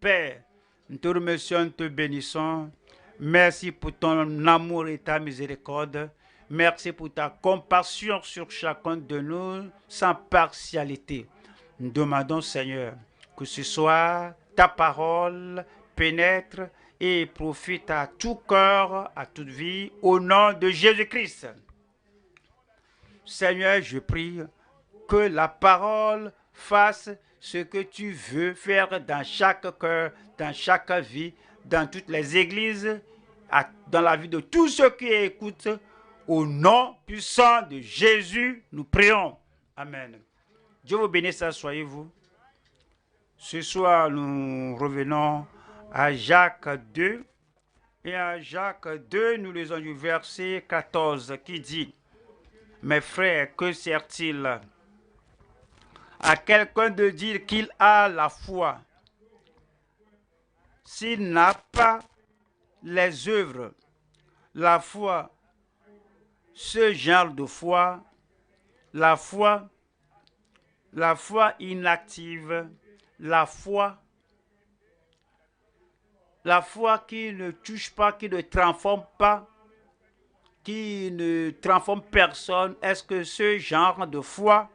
Père, nous te remercions, nous te bénissons. Merci pour ton amour et ta miséricorde. Merci pour ta compassion sur chacun de nous sans partialité. Nous demandons, Seigneur, que ce soit ta parole pénètre et profite à tout cœur, à toute vie, au nom de Jésus-Christ. Seigneur, je prie que la parole fasse ce que tu veux faire dans chaque cœur, dans chaque vie, dans toutes les églises, dans la vie de tous ceux qui écoutent. Au nom puissant de Jésus, nous prions. Amen. Dieu vous bénisse, asseyez-vous. Ce soir, nous revenons à Jacques 2. Et à Jacques 2, nous lisons du verset 14 qui dit: Mes frères, que sert-il à quelqu'un de dire qu'il a la foi s'il n'a pas les œuvres? La foi, ce genre de foi, la foi inactive, la foi qui ne touche pas, qui ne transforme pas, qui ne transforme personne. Est-ce que ce genre de foi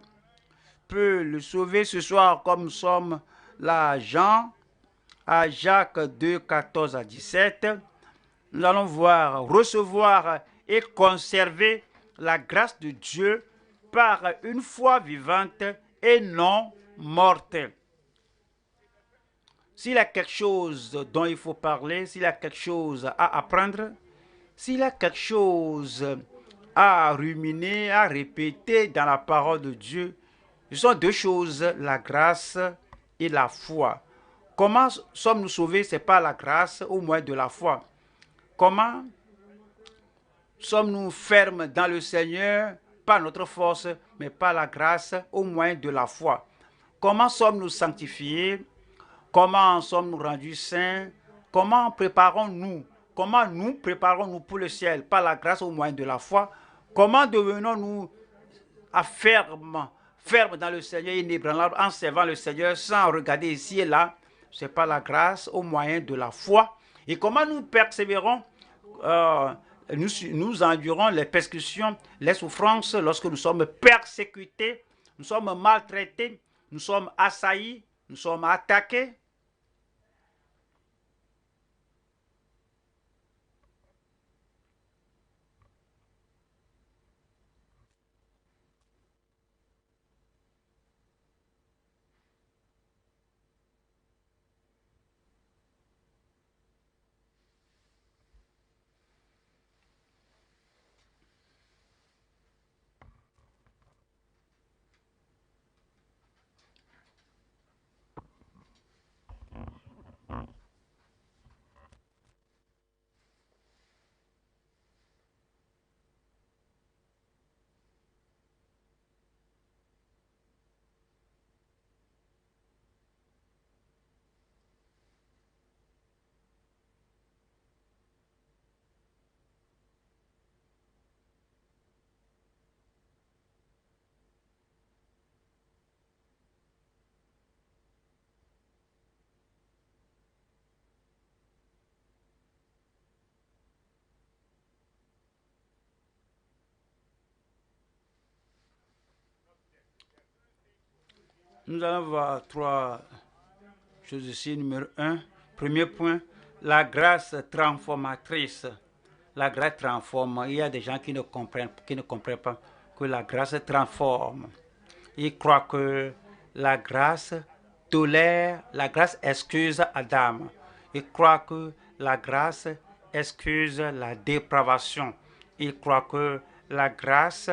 peut le sauver ce soir, comme nous sommes là, Jean, à Jacques 2, 14 à 17? Nous allons voir, recevoir et conserver la grâce de Dieu par une foi vivante et non morte. S'il y a quelque chose dont il faut parler, s'il y a quelque chose à apprendre, s'il y a quelque chose à ruminer, à répéter dans la parole de Dieu, ce sont deux choses, la grâce et la foi. Comment sommes-nous sauvés? Ce n'est pas la grâce, au moins de la foi. Comment sommes-nous fermes dans le Seigneur? Pas notre force, mais par la grâce, au moins de la foi. Comment sommes-nous sanctifiés? Comment sommes-nous rendus saints? Comment préparons-nous? Comment nous préparons-nous pour le ciel? Par la grâce, au moins de la foi. Comment devenons-nous fermes dans le Seigneur, inébranlables, en servant le Seigneur sans regarder ici et là? C'est par la grâce, au moyen de la foi. Et comment nous persévérons? Nous endurons les persécutions, les souffrances lorsque nous sommes persécutés, nous sommes maltraités, nous sommes assaillis, nous sommes attaqués. Nous allons voir trois choses ici. Numéro 1, premier point, la grâce transformatrice. La grâce transforme. Il y a des gens qui ne comprennent pas que la grâce transforme. Ils croient que la grâce tolère, la grâce excuse Adam. Ils croient que la grâce excuse la dépravation. Ils croient que la grâce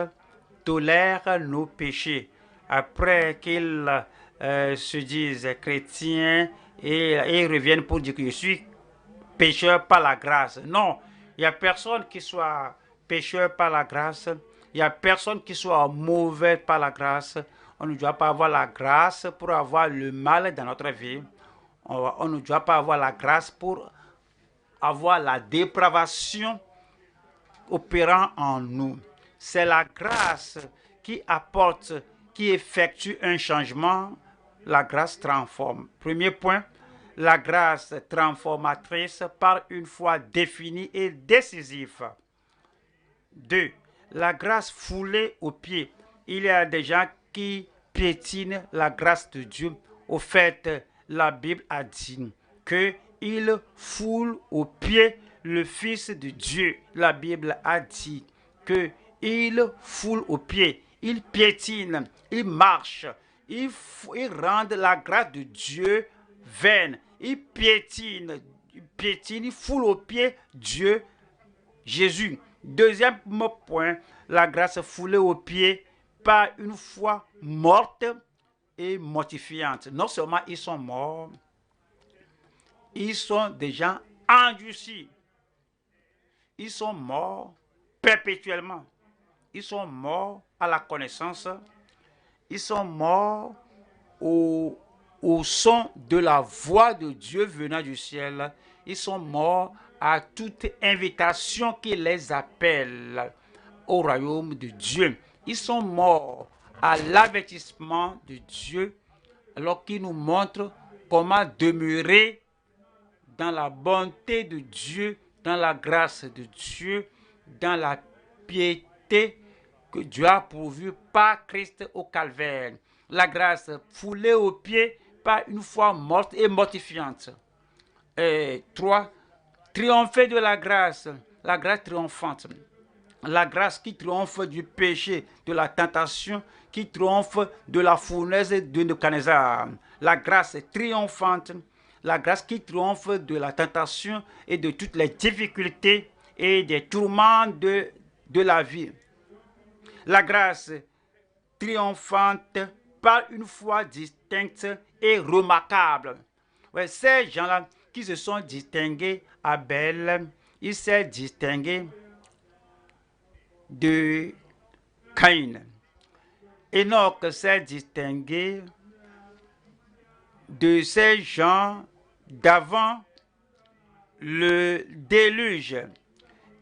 tolère nos péchés. Après qu'ils se disent chrétiens et ils reviennent pour dire que je suis pécheur par la grâce. Non, il n'y a personne qui soit pécheur par la grâce. Il n'y a personne qui soit mauvais par la grâce. On ne doit pas avoir la grâce pour avoir le mal dans notre vie. On ne doit pas avoir la grâce pour avoir la dépravation opérant en nous. C'est la grâce qui apporte, qui effectue un changement. La grâce transforme. Premier point, la grâce transformatrice par une foi définie et décisive. 2. La grâce foulée aux pieds. Il y a des gens qui piétinent la grâce de Dieu. Au fait, la Bible a dit qu'il foule aux pieds le Fils de Dieu. La Bible a dit qu'il foule aux pieds, il piétine, il marche, il rend la grâce de Dieu vaine. Il piétine, il foule aux pieds Dieu, Jésus. Deuxième point, la grâce foulée aux pieds par une foi morte et mortifiante. Non seulement ils sont morts, ils sont des gens endurcis. Ils sont morts perpétuellement. Ils sont morts à la connaissance. Ils sont morts au son de la voix de Dieu venant du ciel. Ils sont morts à toute invitation qui les appelle au royaume de Dieu. Ils sont morts à l'avertissement de Dieu, alors qu'il nous montre comment demeurer dans la bonté de Dieu, dans la grâce de Dieu, dans la piété que Dieu a pourvue par Christ au calvaire. La grâce foulée aux pieds par une foi morte et mortifiante. 3. Triompher de la grâce triomphante. La grâce qui triomphe du péché, de la tentation, qui triomphe de la fournaise de Nebuchadnezzar. La grâce triomphante, la grâce qui triomphe de la tentation et de toutes les difficultés et des tourments de la vie. La grâce triomphante par une foi distincte et remarquable. Ouais, ces gens-là qui se sont distingués, Abel, il s'est distingué de Caïn. Enoch s'est distingué de ces gens d'avant le déluge.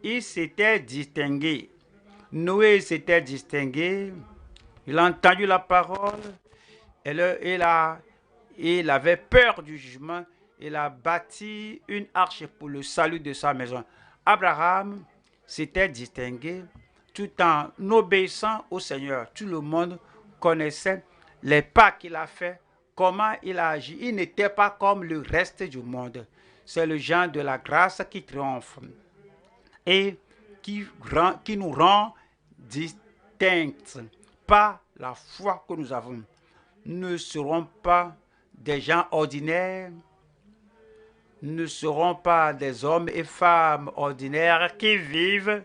Il s'était distingué. Noé s'était distingué. Il a entendu la parole. Il avait peur du jugement. Il a bâti une arche pour le salut de sa maison. Abraham s'était distingué tout en obéissant au Seigneur. Tout le monde connaissait les pas qu'il a fait, comment il a agi. Il n'était pas comme le reste du monde. C'est le genre de la grâce qui triomphe et qui nous rend distincts par la foi que nous avons. Nous ne serons pas des gens ordinaires, nous ne serons pas des hommes et femmes ordinaires qui vivent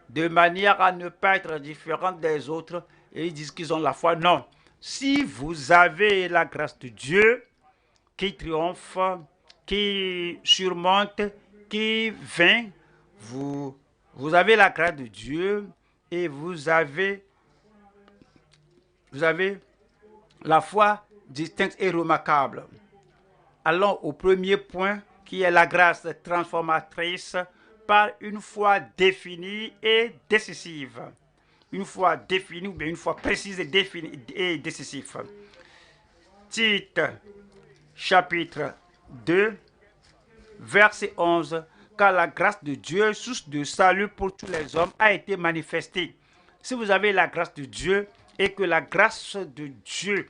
de manière à ne pas être différents des autres et ils disent qu'ils ont la foi. Non. Si vous avez la grâce de Dieu qui triomphe, qui surmonte, qui vainc, vous avez la grâce de Dieu et vous avez la foi distincte et remarquable. Allons au premier point qui est la grâce transformatrice par une foi définie et décisive. Une foi définie ou bien une foi précise et définie et décisive. Tite, chapitre 2, verset 11. Car la grâce de Dieu, source de salut pour tous les hommes, a été manifestée. Si vous avez la grâce de Dieu et que la grâce de Dieu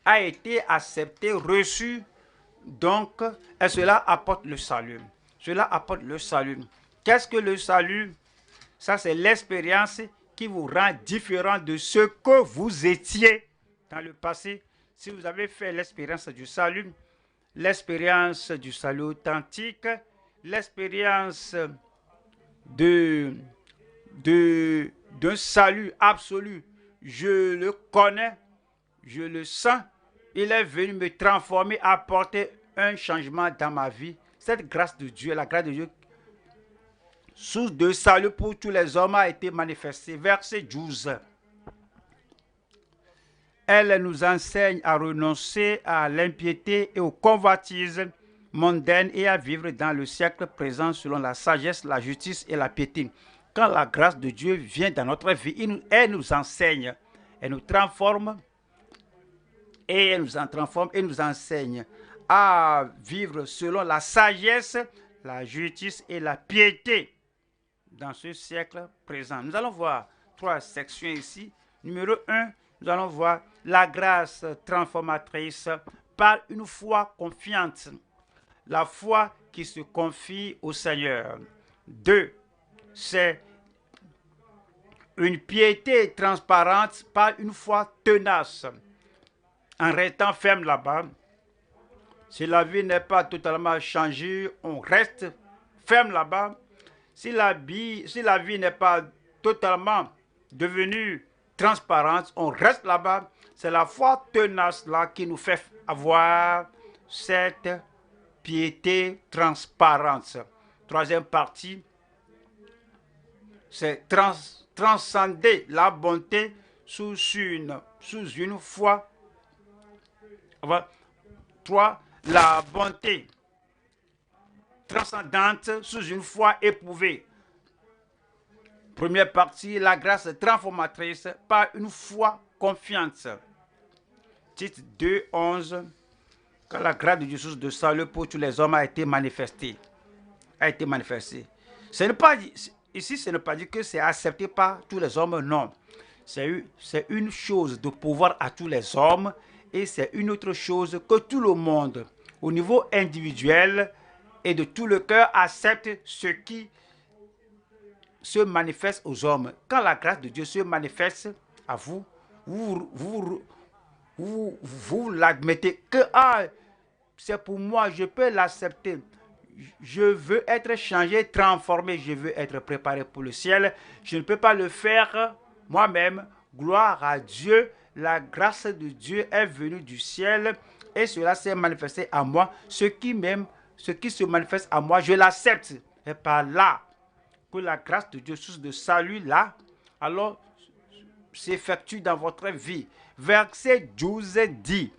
a été acceptée, reçue, donc, et cela apporte le salut. Cela apporte le salut. Qu'est-ce que le salut? Ça, c'est l'expérience qui vous rend différent de ce que vous étiez dans le passé. Si vous avez fait l'expérience du salut authentique, l'expérience d'un salut absolu, je le connais, je le sens, il est venu me transformer, apporter un changement dans ma vie. Cette grâce de Dieu, la grâce de Dieu, source de salut pour tous les hommes, a été manifestée. Verset 12. Elle nous enseigne à renoncer à l'impiété et aux convoitises mondaines et à vivre dans le siècle présent selon la sagesse, la justice et la piété. Quand la grâce de Dieu vient dans notre vie, elle nous enseigne, elle nous transforme et elle nous en transforme et nous enseigne à vivre selon la sagesse, la justice et la piété dans ce siècle présent. Nous allons voir 3 sections ici. Numéro 1, nous allons voir la grâce transformatrice par une foi confiante. La foi qui se confie au Seigneur. 2, c'est une piété transparente par une foi tenace. En restant ferme là-bas, si la vie n'est pas totalement changée, on reste ferme là-bas. Si la vie n'est pas totalement devenue transparente, on reste là-bas. C'est la foi tenace là qui nous fait avoir cette piété transparente. Troisième partie, c'est transcender la bonté sous une foi. 3. La bonté transcendante sous une foi éprouvée. Première partie, la grâce transformatrice par une foi confiante. Titre 2, 11. Quand la grâce de Dieu source de salut pour tous les hommes a été manifestée. Ce n'est pas, ici, ce n'est pas dit que c'est accepté par tous les hommes, non. C'est une chose de pouvoir à tous les hommes et c'est une autre chose que tout le monde, au niveau individuel et de tout le cœur, accepte ce qui se manifeste aux hommes. Quand la grâce de Dieu se manifeste à vous, vous l'admettez que c'est pour moi, je peux l'accepter. Je veux être changé, transformé, je veux être préparé pour le ciel. Je ne peux pas le faire moi-même. Gloire à Dieu. La grâce de Dieu est venue du ciel et cela s'est manifesté à moi. Ce qui se manifeste à moi, je l'accepte. Et par là que la grâce de Dieu, source de salut, là, alors s'effectue dans votre vie. Verset 12 dit,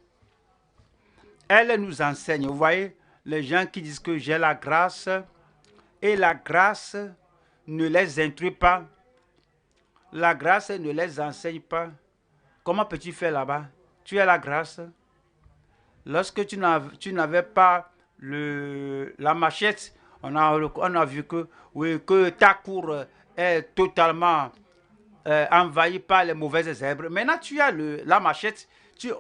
elle nous enseigne, vous voyez, les gens qui disent que j'ai la grâce et la grâce ne les instruit pas. La grâce ne les enseigne pas. Comment peux-tu faire là-bas? Tu as la grâce. Lorsque tu n'avais pas la machette, on a vu que ta cour est totalement envahie par les mauvaises herbes. Maintenant, tu as la machette.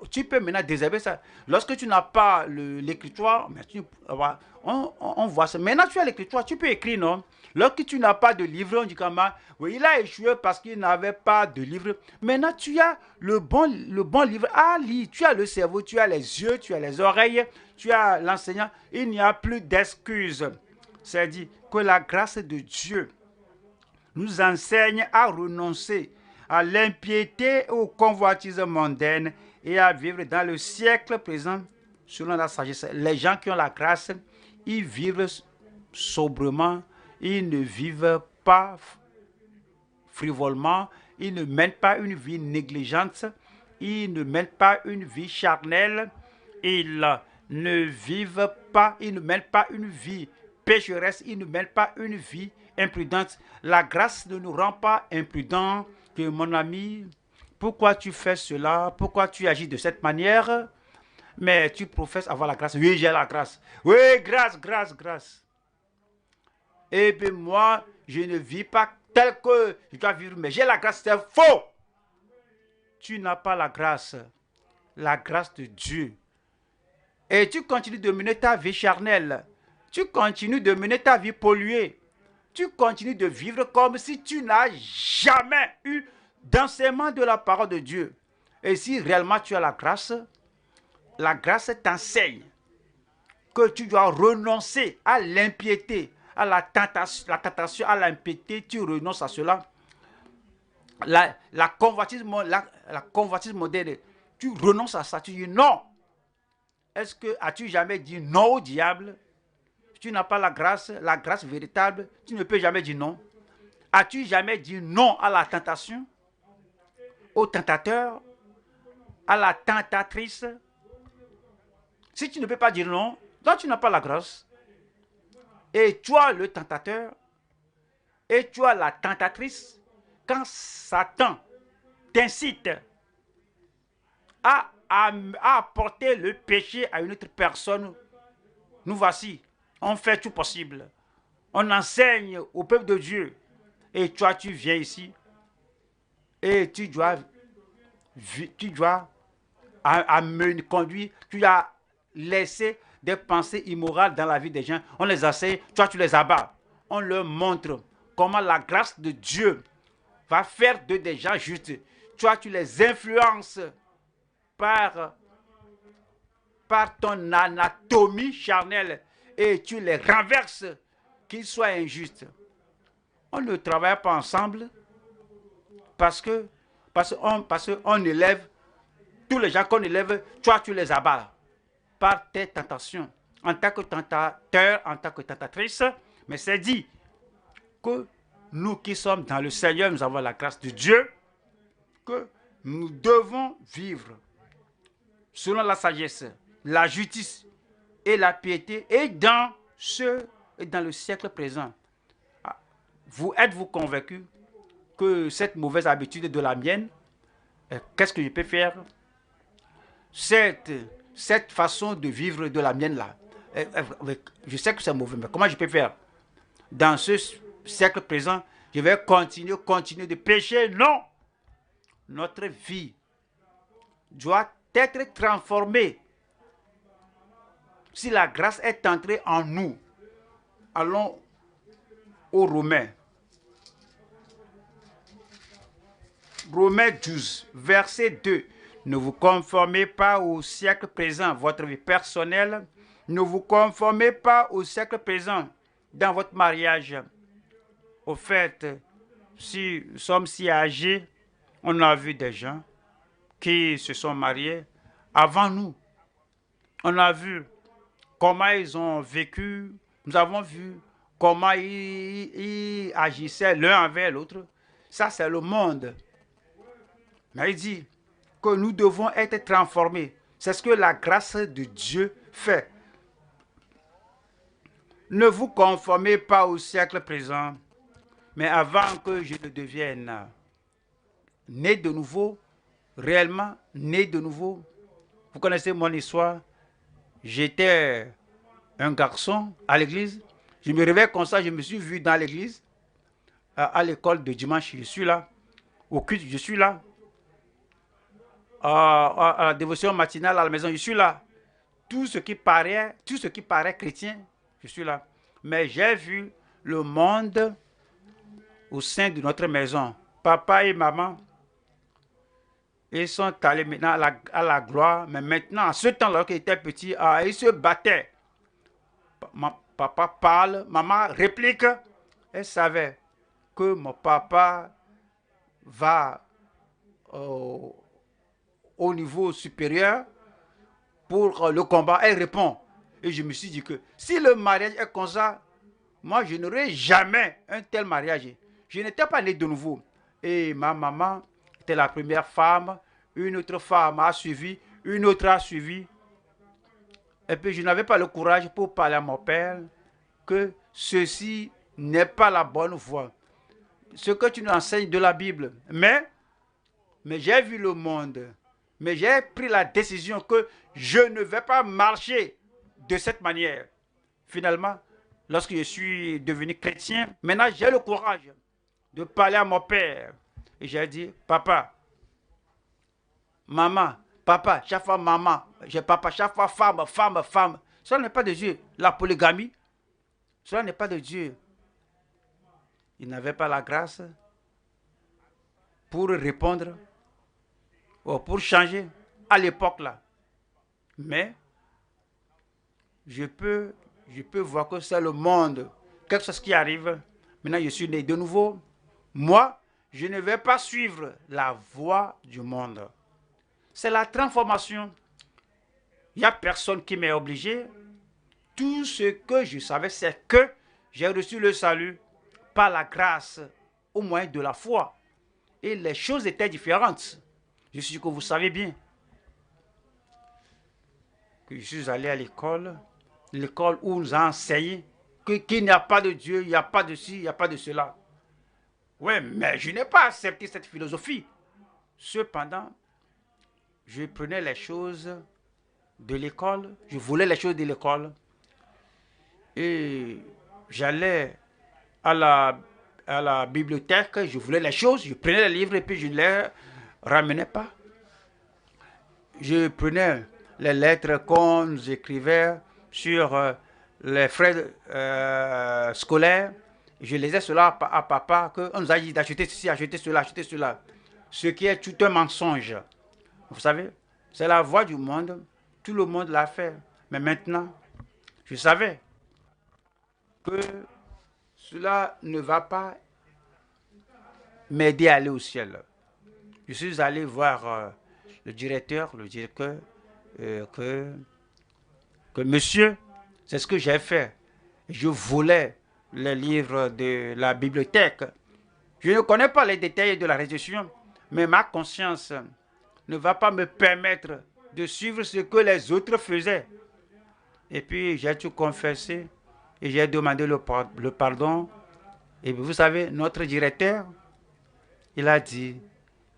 Tu peux maintenant désherber ça. Lorsque tu n'as pas l'écritoire, on voit ça. Maintenant, tu as l'écritoire, tu peux écrire, non? Lorsque tu n'as pas de livre, on dit comment? Oui, il a échoué parce qu'il n'avait pas de livre. Maintenant, tu as le bon livre à lire. Tu as le cerveau, tu as les yeux, tu as les oreilles, tu as l'enseignant. Il n'y a plus d'excuses. C'est-à-dire que la grâce de Dieu nous enseigne à renoncer à l'impiété et aux convoitises mondaines et à vivre dans le siècle présent selon la sagesse. Les gens qui ont la grâce, ils vivent sobrement, ils ne vivent pas frivolement, ils ne mènent pas une vie négligente, ils ne mènent pas une vie charnelle, ils ne mènent pas une vie pécheresse, ils ne mènent pas une vie imprudente. La grâce ne nous rend pas imprudents. Que mon ami, pourquoi tu fais cela? Pourquoi tu agis de cette manière? Mais tu professes avoir la grâce. Oui, j'ai la grâce. Oui, grâce. Et puis moi, je ne vis pas tel que je dois vivre, mais j'ai la grâce. C'est faux. Tu n'as pas la grâce de Dieu. Et tu continues de mener ta vie charnelle. Tu continues de mener ta vie polluée. Tu continues de vivre comme si tu n'as jamais eu d'enseignement de la parole de Dieu. Et si réellement tu as la grâce t'enseigne que tu dois renoncer à l'impiété, à la tentation, à l'impiété, tu renonces à cela. La convoitise moderne, tu renonces à ça, tu dis non. As-tu jamais dit non au diable? Tu n'as pas la grâce véritable, tu ne peux jamais dire non. As-tu jamais dit non à la tentation, au tentateur, à la tentatrice? Si tu ne peux pas dire non, donc tu n'as pas la grâce. Et toi, le tentateur, et toi, la tentatrice, quand Satan t'incite à à apporter le péché à une autre personne, nous voici. On fait tout possible. On enseigne au peuple de Dieu. Et toi, tu viens ici et tu dois amener, conduire, tu as laissé des pensées immorales dans la vie des gens. On les enseigne, toi, tu les abats. On leur montre comment la grâce de Dieu va faire de des gens justes. Toi, tu les influences par ton anatomie charnelle et tu les renverses, qu'ils soient injustes. On ne travaille pas ensemble parce qu'on élève tous les gens qu'on élève, toi tu les abats par tes tentations. En tant que tentateur, en tant que tentatrice, mais c'est dit que nous qui sommes dans le Seigneur, nous avons la grâce de Dieu, que nous devons vivre selon la sagesse, la justice et la piété, et dans le siècle présent. Êtes-vous convaincu que cette mauvaise habitude de la mienne, qu'est-ce que je peux faire? Cette façon de vivre de la mienne là, je sais que c'est mauvais, mais comment je peux faire? Dans ce siècle présent, je vais continuer de pécher? Non! Notre vie doit être transformée. Si la grâce est entrée en nous, allons aux Romains. Romains 12, verset 2. Ne vous conformez pas au siècle présent, votre vie personnelle. Ne vous conformez pas au siècle présent dans votre mariage. Au fait, si nous sommes si âgés, on a vu des gens qui se sont mariés avant nous. On a vu comment ils ont vécu. Nous avons vu comment ils agissaient l'un envers l'autre. Ça, c'est le monde. Mais il dit que nous devons être transformés. C'est ce que la grâce de Dieu fait. Ne vous conformez pas au siècle présent, mais avant que je ne devienne né de nouveau, réellement né de nouveau. Vous connaissez mon histoire. J'étais un garçon à l'église. Je me réveille comme ça, je me suis vu dans l'église. À l'école de dimanche, je suis là. Au culte, je suis là. À la dévotion matinale à la maison, je suis là. Tout ce qui paraît chrétien, je suis là. Mais j'ai vu le monde au sein de notre maison. Papa et maman, ils sont allés maintenant à la gloire. Mais maintenant, à ce temps-là, qu'ils étaient petits, ils se battaient. Papa parle, maman réplique. Elle savait que mon papa va au niveau supérieur pour le combat. Elle répond. Et je me suis dit que si le mariage est comme ça, moi je n'aurai jamais un tel mariage. Je n'étais pas né de nouveau. Et ma maman était la première femme. Une autre femme a suivi. Une autre a suivi. Et puis je n'avais pas le courage pour parler à mon père que ceci n'est pas la bonne voie. Ce que tu nous enseignes de la Bible. Mais j'ai vu le monde. Mais j'ai pris la décision que je ne vais pas marcher de cette manière. Finalement, lorsque je suis devenu chrétien, maintenant j'ai le courage de parler à mon père. Et j'ai dit, papa, maman, papa, chaque fois maman, papa, chaque fois femme, femme, femme. Cela n'est pas de Dieu. La polygamie, cela n'est pas de Dieu. Il n'avait pas la grâce pour répondre ou pour changer à l'époque là. Mais je peux voir que c'est le monde, quelque chose qui arrive. Maintenant, je suis né de nouveau. Moi, je ne vais pas suivre la voie du monde. C'est la transformation. Il n'y a personne qui m'est obligé. Tout ce que je savais, c'est que j'ai reçu le salut par la grâce au moyen de la foi. Et les choses étaient différentes. Je suis sûr que vous savez bien que je suis allé à l'école où on nous a enseigné qu'il n'y a pas de Dieu, il n'y a pas de ci, il n'y a pas de cela. Oui, mais je n'ai pas accepté cette philosophie. Cependant, je prenais les choses de l'école, je voulais les choses de l'école et j'allais à la bibliothèque, je voulais les choses, je prenais les livres et puis je ne les ramenais pas. Je prenais les lettres qu'on nous écrivait sur les frais scolaires. Je lisais cela à papa, qu'on nous a dit d'acheter ceci, acheter cela, acheter cela. Ce qui est tout un mensonge. Vous savez, c'est la voie du monde. Tout le monde l'a fait. Mais maintenant, je savais que cela ne va pas m'aider à aller au ciel. Je suis allé voir le directeur, le dire que monsieur, c'est ce que j'ai fait. Je volais les livres de la bibliothèque. Je ne connais pas les détails de la rédaction, mais ma conscience ne va pas me permettre de suivre ce que les autres faisaient. Et puis j'ai tout confessé et j'ai demandé le pardon. Et vous savez, notre directeur, il a dit,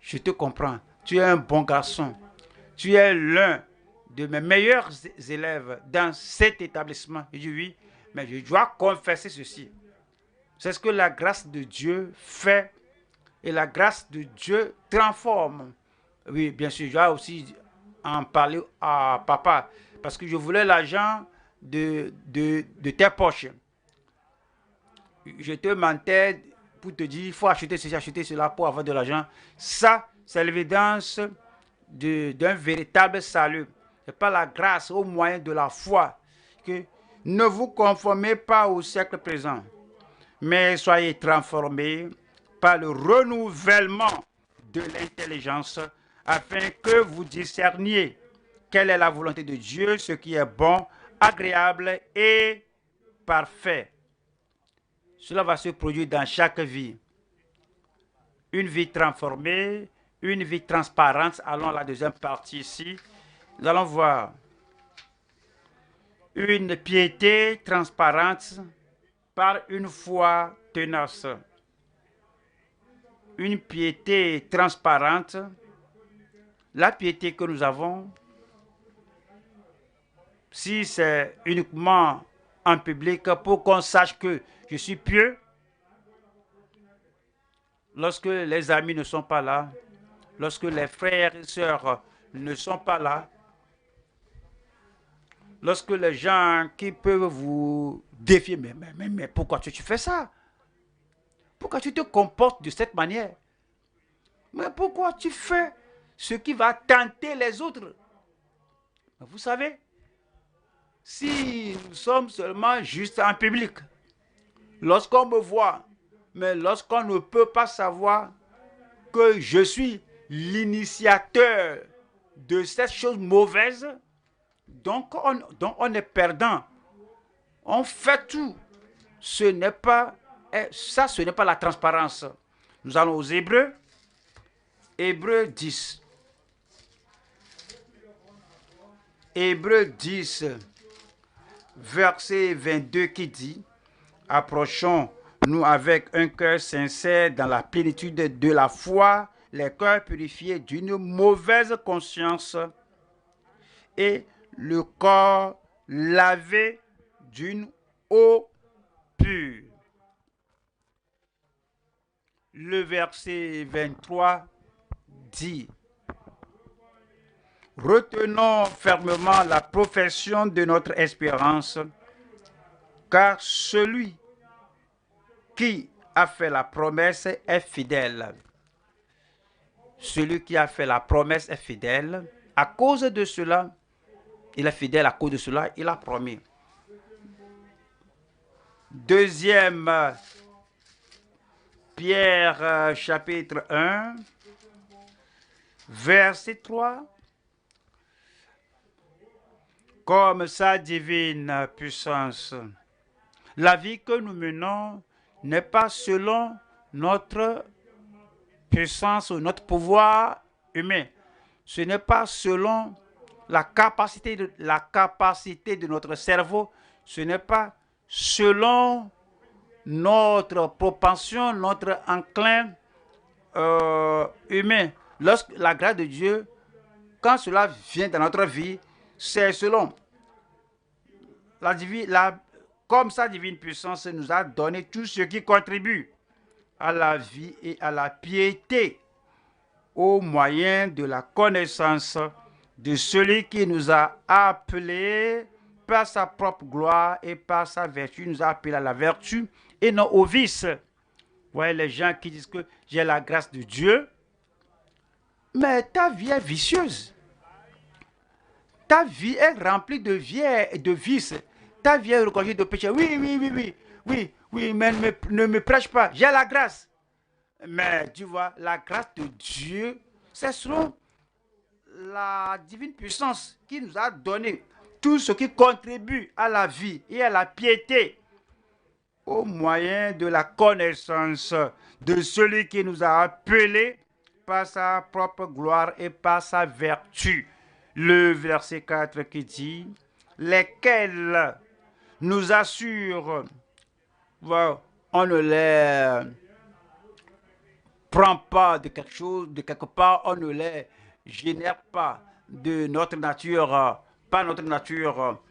je te comprends, tu es un bon garçon, tu es l'un de mes meilleurs élèves dans cet établissement. Je dis oui, mais je dois confesser ceci. C'est ce que la grâce de Dieu fait et la grâce de Dieu transforme. Oui, bien sûr, je dois aussi en parler à papa parce que je voulais l'argent de tes poches. Je te mentais pour te dire, il faut acheter ceci, acheter cela pour avoir de l'argent. Ça, c'est l'évidence d'un véritable salut. Ce n'est pas la grâce au moyen de la foi. Que ne vous conformez pas au siècle présent, mais soyez transformés par le renouvellement de l'intelligence afin que vous discerniez quelle est la volonté de Dieu, ce qui est bon, agréable et parfait. Cela va se produire dans chaque vie. Une vie transformée, une vie transparente. Allons à la deuxième partie ici. Nous allons voir une piété transparente par une foi tenace. Une piété transparente. La piété que nous avons, si c'est uniquement en public pour qu'on sache que je suis pieux, lorsque les amis ne sont pas là, lorsque les frères et sœurs ne sont pas là, lorsque les gens qui peuvent vous défier, mais pourquoi tu fais ça? Pourquoi tu te comportes de cette manière? Mais pourquoi tu fais ce qui va tenter les autres? Vous savez, si nous sommes seulement juste en public, lorsqu'on me voit, mais lorsqu'on ne peut pas savoir que je suis l'initiateur de cette chose mauvaise, donc on est perdant. On fait tout. Ce n'est pas la transparence. Nous allons aux Hébreux. Hébreux 10. Hébreux 10, verset 22 qui dit, approchons-nous avec un cœur sincère dans la plénitude de la foi, les cœurs purifiés d'une mauvaise conscience et le corps lavé d'une eau pure. Le verset 23 dit, retenons fermement la profession de notre espérance, car celui qui a fait la promesse est fidèle. Celui qui a fait la promesse est fidèle. À cause de cela, il est fidèle, à cause de cela, il a promis. Deuxième Pierre chapitre 1, verset 3. Comme sa divine puissance, la vie que nous menons n'est pas selon notre puissance ou notre pouvoir humain. Ce n'est pas selon la capacité de notre cerveau. Ce n'est pas selon notre propension, notre enclin humain. Lorsque la grâce de Dieu quand cela vient dans notre vie, c'est selon comme sa divine puissance nous a donné tout ce qui contribue à la vie et à la piété au moyen de la connaissance de celui qui nous a appelés par sa propre gloire et par sa vertu. Il nous a appelés à la vertu et non au vice. Vous voyez les gens qui disent que j'ai la grâce de Dieu, mais ta vie est vicieuse. Ta vie est remplie de vices. Ta vie est reconnue de péché. Oui, mais ne me prêche pas. J'ai la grâce. Mais tu vois, la grâce de Dieu, c'est selon la divine puissance qui nous a donné tout ce qui contribue à la vie et à la piété au moyen de la connaissance de celui qui nous a appelés par sa propre gloire et par sa vertu. Le verset 4 qui dit, lesquels nous assurent, on ne les prend pas de quelque chose, de quelque part, on ne les génère pas de notre nature, pas notre nature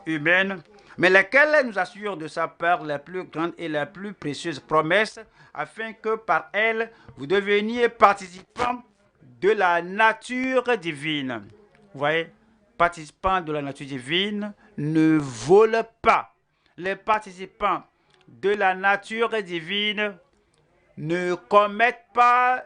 humaine, mais lesquels nous assurent de sa part les plus grandes et les plus précieuses promesses, afin que par elles, vous deveniez participants de la nature divine. Vous voyez, participants de la nature divine ne volent pas. Les participants de la nature divine ne commettent pas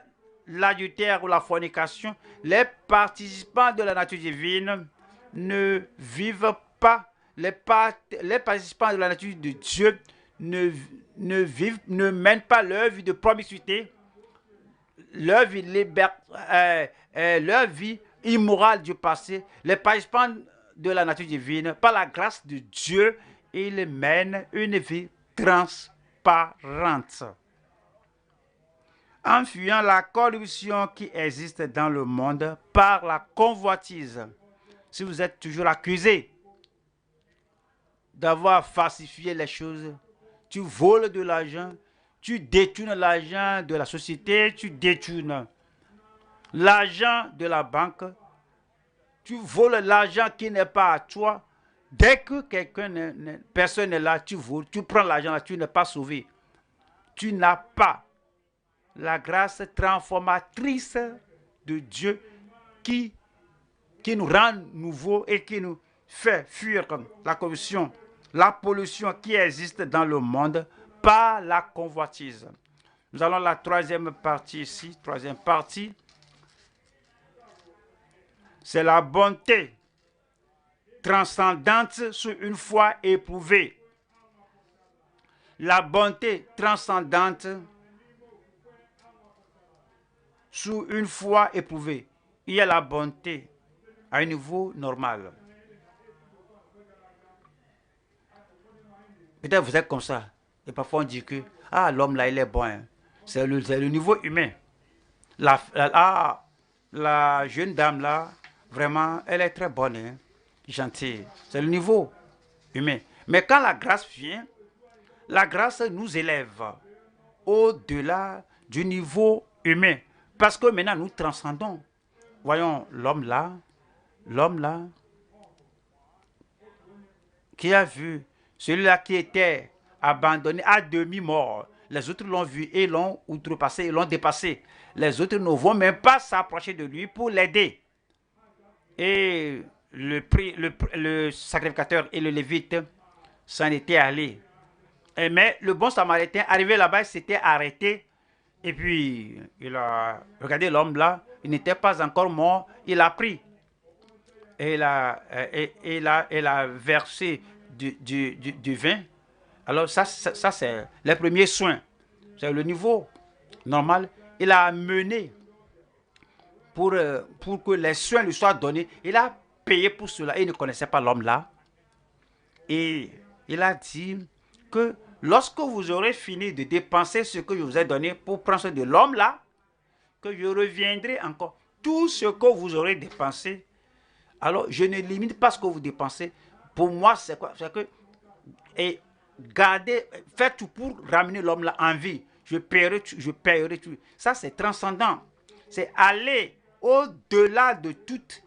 l'adultère ou la fornication. Les participants de la nature divine ne vivent pas. Les participants de la nature de Dieu ne mènent pas leur vie de promiscuité, leur vie immorale du passé. Les participants de la nature divine, par la grâce de Dieu, ils mènent une vie transparente, en fuyant la corruption qui existe dans le monde par la convoitise. Si vous êtes toujours accusé d'avoir falsifié les choses, tu voles de l'argent, tu détournes l'argent de la société, tu détournes l'argent de la banque, tu voles l'argent qui n'est pas à toi. Dès que personne n'est là, tu voles, tu prends l'argent là, tu n'es pas sauvé. Tu n'as pas la grâce transformatrice de Dieu qui nous rend nouveaux et qui nous fait fuir la corruption, la pollution qui existe dans le monde par la convoitise. Nous allons à la troisième partie ici. Troisième partie, c'est la bonté transcendante sous une foi éprouvée. La bonté transcendante sous une foi éprouvée. Il y a la bonté à un niveau normal. Peut-être vous êtes comme ça. Et parfois on dit que l'homme là, il est bon. Hein. C'est le niveau humain. La jeune dame là, vraiment, elle est très bonne, hein, gentille. C'est le niveau humain. Mais quand la grâce vient, la grâce nous élève au-delà du niveau humain. Parce que maintenant, nous transcendons. Voyons l'homme là, qui a vu celui-là qui était abandonné à demi-mort. Les autres l'ont vu et l'ont outrepassé, et l'ont dépassé. Les autres ne vont même pas s'approcher de lui pour l'aider. Et le sacrificateur et le lévite s'en étaient allés. Mais le bon samaritain, arrivé là-bas, il s'était arrêté. Et puis, il a regardé l'homme là. Il n'était pas encore mort. Il a pris. Et il a versé du vin. Alors ça c'est les premiers soins. C'est le niveau normal. Il a mené pour que les soins lui soient donnés. Il a payé pour cela. Il ne connaissait pas l'homme là. Et il a dit que lorsque vous aurez fini de dépenser ce que je vous ai donné pour prendre soin de l'homme là, que je reviendrai encore. Tout ce que vous aurez dépensé, alors je ne limite pas ce que vous dépensez. Pour moi, c'est quoi? C'est que faites tout pour ramener l'homme là en vie. Je paierai tout. Ça, c'est transcendant. C'est aller au-delà de toute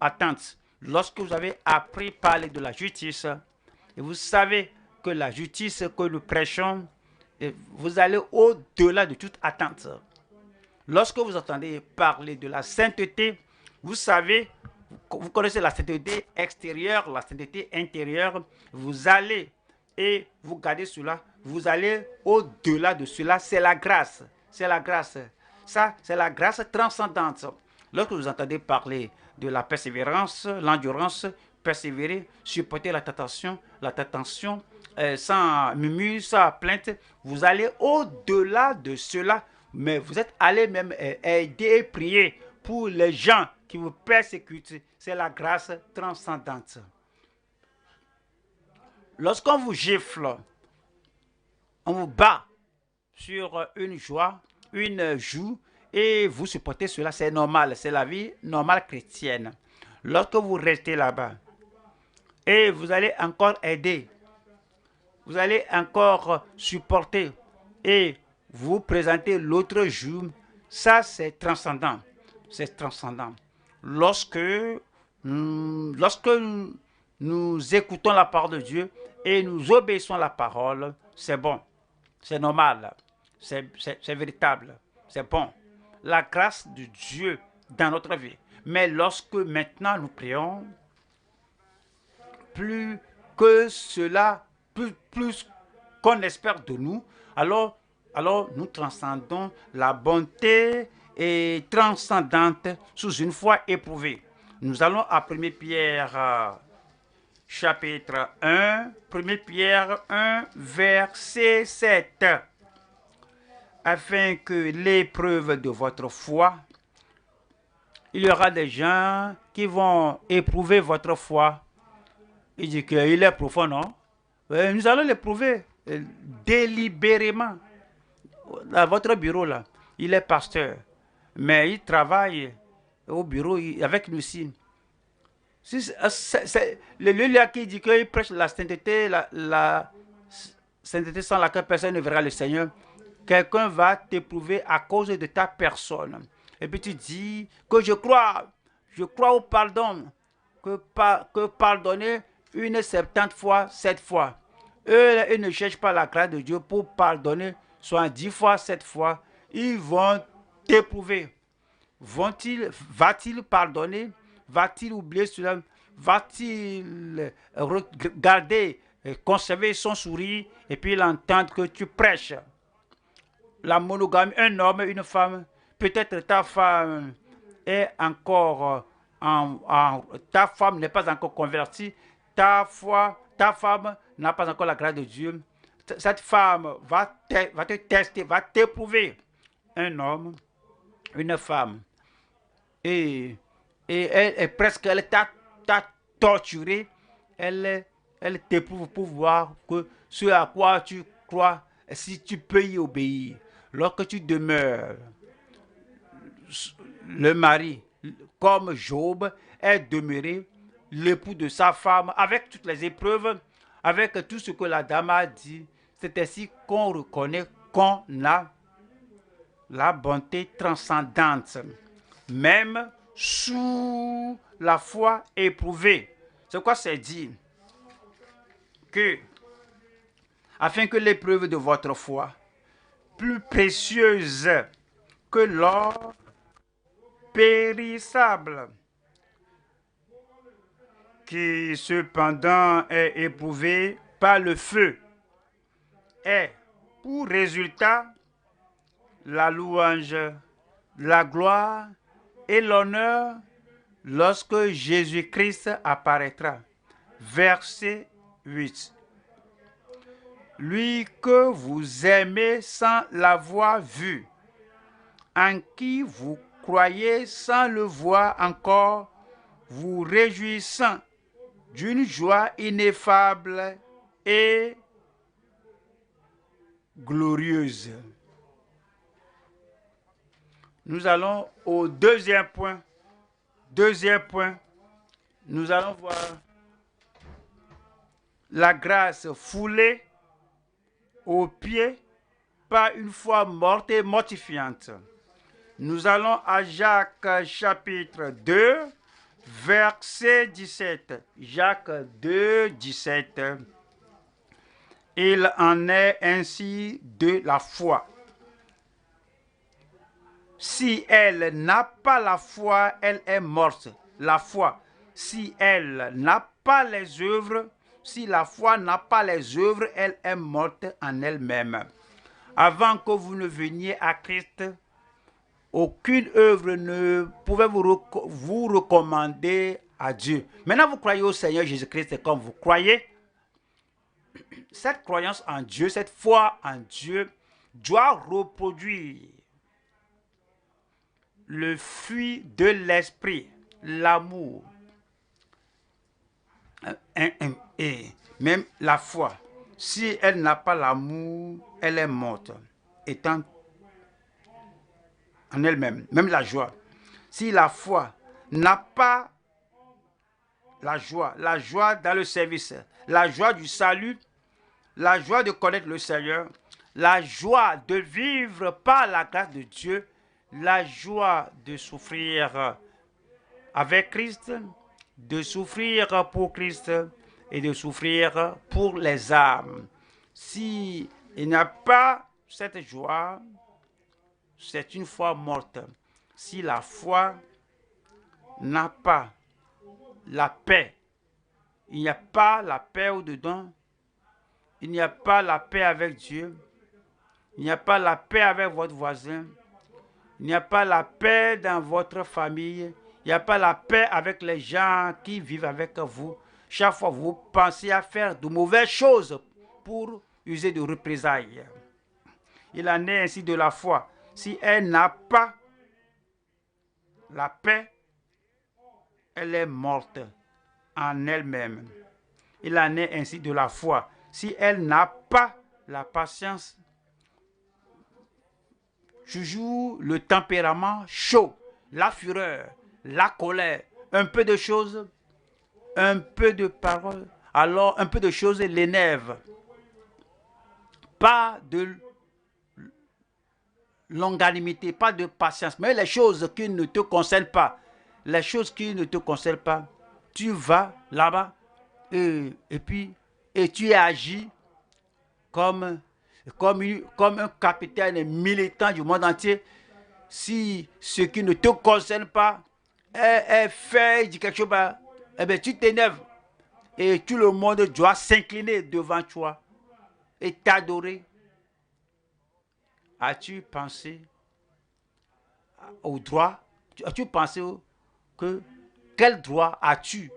attente. Lorsque vous avez appris à parler de la justice, et vous savez que la justice que nous prêchons, vous allez au-delà de toute attente. Lorsque vous entendez parler de la sainteté, vous savez, vous connaissez la sainteté extérieure, la sainteté intérieure, vous allez et vous gardez cela, vous allez au-delà de cela, c'est la grâce. C'est la grâce. Ça, c'est la grâce transcendante. Lorsque vous entendez parler de la persévérance, l'endurance, persévérer, supporter la tentation, sans murmure, sans plainte, vous allez au-delà de cela, mais vous êtes allé même aider et prier pour les gens qui vous persécutent. C'est la grâce transcendante. Lorsqu'on vous gifle, on vous bat sur une joue, et vous supportez cela, c'est normal, c'est la vie normale chrétienne. Lorsque vous restez là-bas, et vous allez encore aider, vous allez encore supporter, et vous présenter l'autre joue, ça c'est transcendant. C'est transcendant. Lorsque nous écoutons la parole de Dieu et nous obéissons à la parole, c'est bon, c'est normal, c'est véritable, c'est bon. La grâce de Dieu dans notre vie. Mais lorsque maintenant nous prions, plus que cela, plus qu'on espère de nous, alors nous transcendons la bonté et transcendante sous une foi éprouvée. Nous allons à 1 Pierre chapitre 1, 1 Pierre 1, verset 7. Afin que l'épreuve de votre foi, il y aura des gens qui vont éprouver votre foi. Il dit qu'il est profond, non? Nous allons l'éprouver délibérément. À votre bureau, là, il est pasteur, mais il travaille au bureau avec nous ici. C'est le lieu là qui dit qu'il prêche la sainteté, la sainteté sans laquelle personne ne verra le Seigneur. Quelqu'un va t'éprouver à cause de ta personne. Et puis tu dis que je crois au pardon, que pardonner une 70 fois, 7 fois. Eux, ils ne cherchent pas la grâce de Dieu pour pardonner, soit 10 fois, 7 fois. Ils vont t'éprouver. Va-t-il pardonner? Va-t-il oublier cela? Va-t-il regarder, conserver son sourire et puis l'entendre que tu prêches? La monogamie, un homme et une femme. Peut-être ta femme est encore ta femme n'est pas encore convertie. Ta femme n'a pas encore la grâce de Dieu. Cette femme va te tester, va t'éprouver. Un homme, une femme. Et elle t'a torturé. Elle t'éprouve pour voir que ce à quoi tu crois, si tu peux y obéir. Lorsque tu demeures, le mari, comme Job, est demeuré l'époux de sa femme, avec toutes les épreuves, avec tout ce que la dame a dit, c'est ainsi qu'on reconnaît qu'on a la bonté transcendante, même sous la foi éprouvée. C'est quoi c'est dit? Que, afin que l'épreuve de votre foi, plus précieuse que l'or périssable, qui cependant est éprouvé par le feu, est pour résultat la louange, la gloire et l'honneur lorsque Jésus-Christ apparaîtra. Verset 8. Lui que vous aimez sans l'avoir vu, en qui vous croyez sans le voir encore, vous réjouissant d'une joie ineffable et glorieuse. Nous allons au deuxième point. Nous allons voir la grâce foulée aux pieds par une foi morte et mortifiante. Nous allons à Jacques chapitre 2, verset 17. Jacques 2, 17. Il en est ainsi de la foi. Si elle n'a pas la foi, elle est morte. La foi, si elle n'a pas les œuvres, si la foi n'a pas les œuvres, elle est morte en elle-même. Avant que vous ne veniez à Christ, aucune œuvre ne pouvait vous recommander à Dieu. Maintenant, vous croyez au Seigneur Jésus-Christ comme vous croyez. Cette croyance en Dieu, cette foi en Dieu doit reproduire le fruit de l'esprit, l'amour et même la foi. Si elle n'a pas l'amour, elle est morte, étant en elle-même, même la joie. Si la foi n'a pas la joie dans le service, la joie du salut, la joie de connaître le Seigneur, la joie de vivre par la grâce de Dieu, la joie de souffrir avec Christ, de souffrir pour Christ et de souffrir pour les âmes. Si il n'y a pas cette joie, c'est une foi morte. Si la foi n'a pas la paix, il n'y a pas la paix au-dedans, il n'y a pas la paix avec Dieu, il n'y a pas la paix avec votre voisin, il n'y a pas la paix dans votre famille, il n'y a pas la paix avec les gens qui vivent avec vous. Chaque fois, vous pensez à faire de mauvaises choses pour user de représailles. Il en est ainsi de la foi. Si elle n'a pas la paix, elle est morte en elle-même. Il en est ainsi de la foi. Si elle n'a pas la patience, toujours le tempérament chaud, la fureur, la colère, un peu de choses, un peu de paroles, alors un peu de choses l'énerve. Pas de longanimité, pas de patience, mais les choses qui ne te concernent pas, les choses qui ne te concernent pas, tu vas là-bas et puis tu agis comme un capitaine militant du monde entier. Si ce qui ne te concerne pas est fait, dit quelque chose, eh bien, tu t'énerves et tout le monde doit s'incliner devant toi et t'adorer. As-tu pensé au droit? As-tu pensé que quel droit as-tu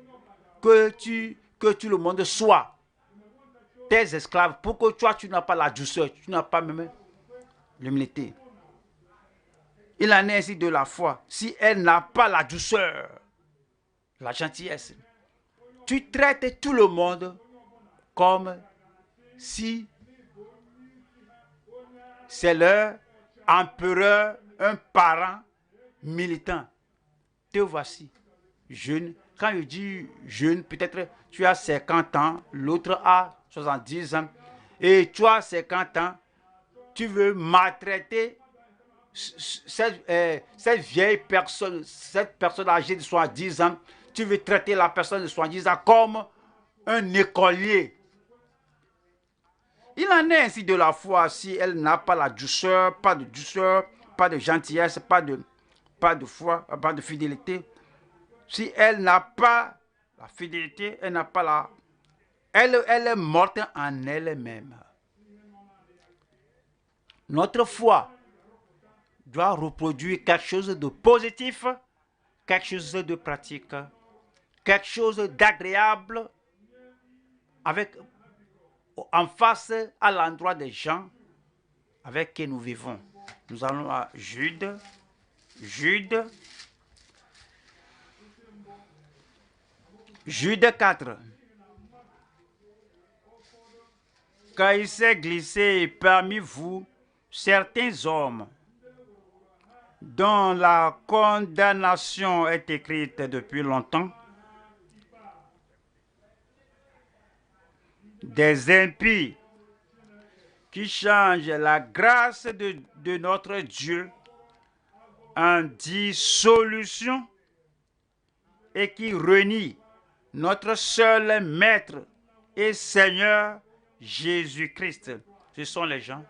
que tout le monde soit tes esclaves pour que toi tu n'as pas la douceur, tu n'as pas même l'humilité? Il en est ainsi de la foi. Si elle n'a pas la douceur, la gentillesse, tu traites tout le monde comme si c'est leur empereur, un parent militant. Te voici, jeune. Quand je dis jeune, peut-être tu as 50 ans, l'autre a 70 ans, et tu as 50 ans, tu veux maltraiter cette vieille personne, cette personne âgée de 70 ans, tu veux traiter la personne de 70 ans comme un écolier. Il en est ainsi de la foi. Si elle n'a pas la douceur, pas de gentillesse, pas de foi, pas de fidélité. Si elle n'a pas la fidélité, elle n'a pas la... Elle est morte en elle-même. Notre foi doit reproduire quelque chose de positif, quelque chose de pratique, quelque chose d'agréable avec en face à l'endroit des gens avec qui nous vivons. Nous allons à Jude 4. Car il s'est glissé parmi vous certains hommes dont la condamnation est écrite depuis longtemps, des impies qui changent la grâce de notre Dieu en dissolution et qui renie notre seul Maître et Seigneur Jésus-Christ. Ce sont les gens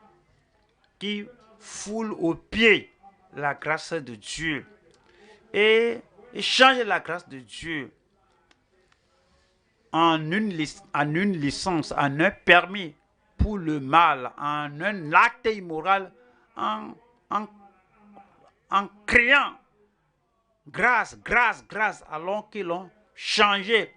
qui foulent aux pieds la grâce de Dieu et changent la grâce de Dieu en une licence, en un permis pour le mal, en un acte immoral, en, en, en criant grâce, grâce, grâce, alors qu'ils l'ont changé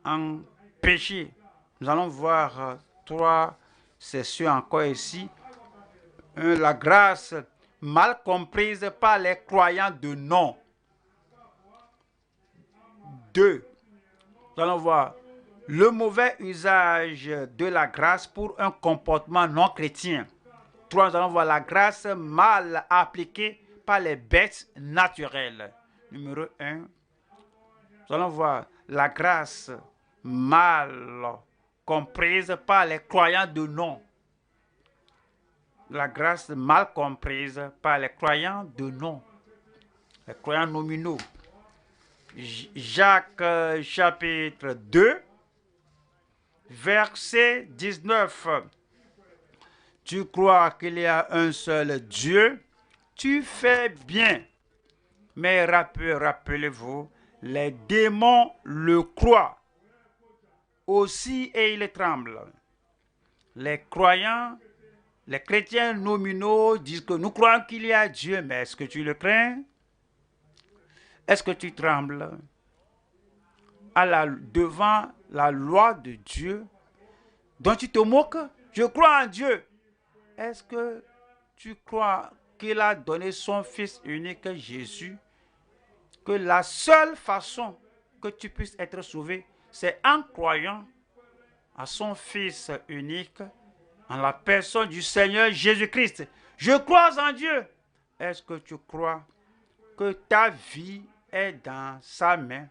en péché. Nous allons voir trois sessions encore ici. La grâce mal comprise par les croyants de non. 2. Nous allons voir le mauvais usage de la grâce pour un comportement non chrétien. 3. Nous allons voir la grâce mal appliquée par les bêtes naturelles. Numéro 1. Nous allons voir la grâce mal comprise par les croyants de non. La grâce mal comprise par les croyants de non. Les croyants nominaux. Jacques chapitre 2, verset 19. Tu crois qu'il y a un seul Dieu, tu fais bien. Mais rappelez-vous, les démons le croient aussi et ils tremblent. Les croyants, les chrétiens nominaux disent que nous croyons qu'il y a Dieu, mais est-ce que tu le crains? Est-ce que tu trembles devant la loi de Dieu dont tu te moques? Je crois en Dieu. Est-ce que tu crois qu'il a donné son Fils unique, Jésus, que la seule façon que tu puisses être sauvé, c'est en croyant à son Fils unique, en la personne du Seigneur Jésus-Christ? Je crois en Dieu. Est-ce que tu crois que ta vie est dans sa main,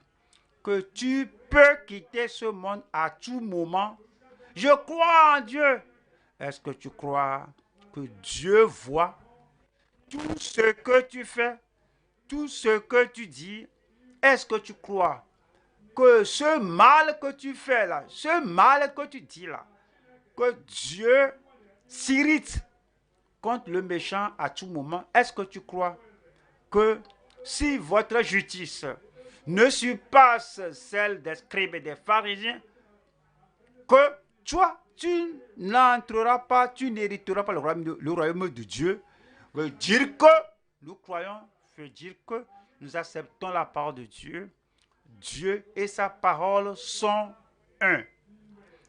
que tu peux quitter ce monde à tout moment? Je crois en Dieu. Est-ce que tu crois que Dieu voit tout ce que tu fais, tout ce que tu dis? Est-ce que tu crois que ce mal que tu fais là, ce mal que tu dis là, que Dieu s'irrite contre le méchant à tout moment? Est-ce que tu crois que si votre justice ne surpasse celle des scribes et des pharisiens, que toi, tu n'entreras pas, tu n'hériteras pas le royaume de Dieu? Veut dire que nous croyons, veut dire que nous acceptons la parole de Dieu. Dieu et sa parole sont un.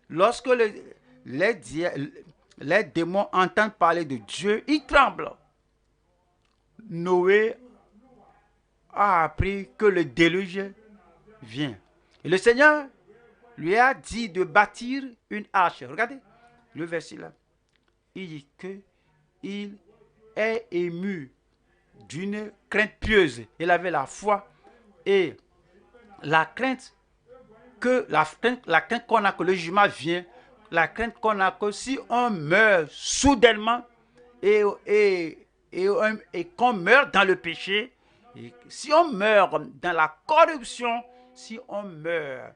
Lorsque les démons entendent parler de Dieu, ils tremblent. Noé a appris que le déluge vient. Et le Seigneur lui a dit de bâtir une arche. Regardez le verset là. Il dit qu'il est ému d'une crainte pieuse. Il avait la foi et la crainte qu'on a que le jugement vient, la crainte qu'on a que si on meurt soudainement et qu'on meurt dans le péché, et si on meurt dans la corruption, si on meurt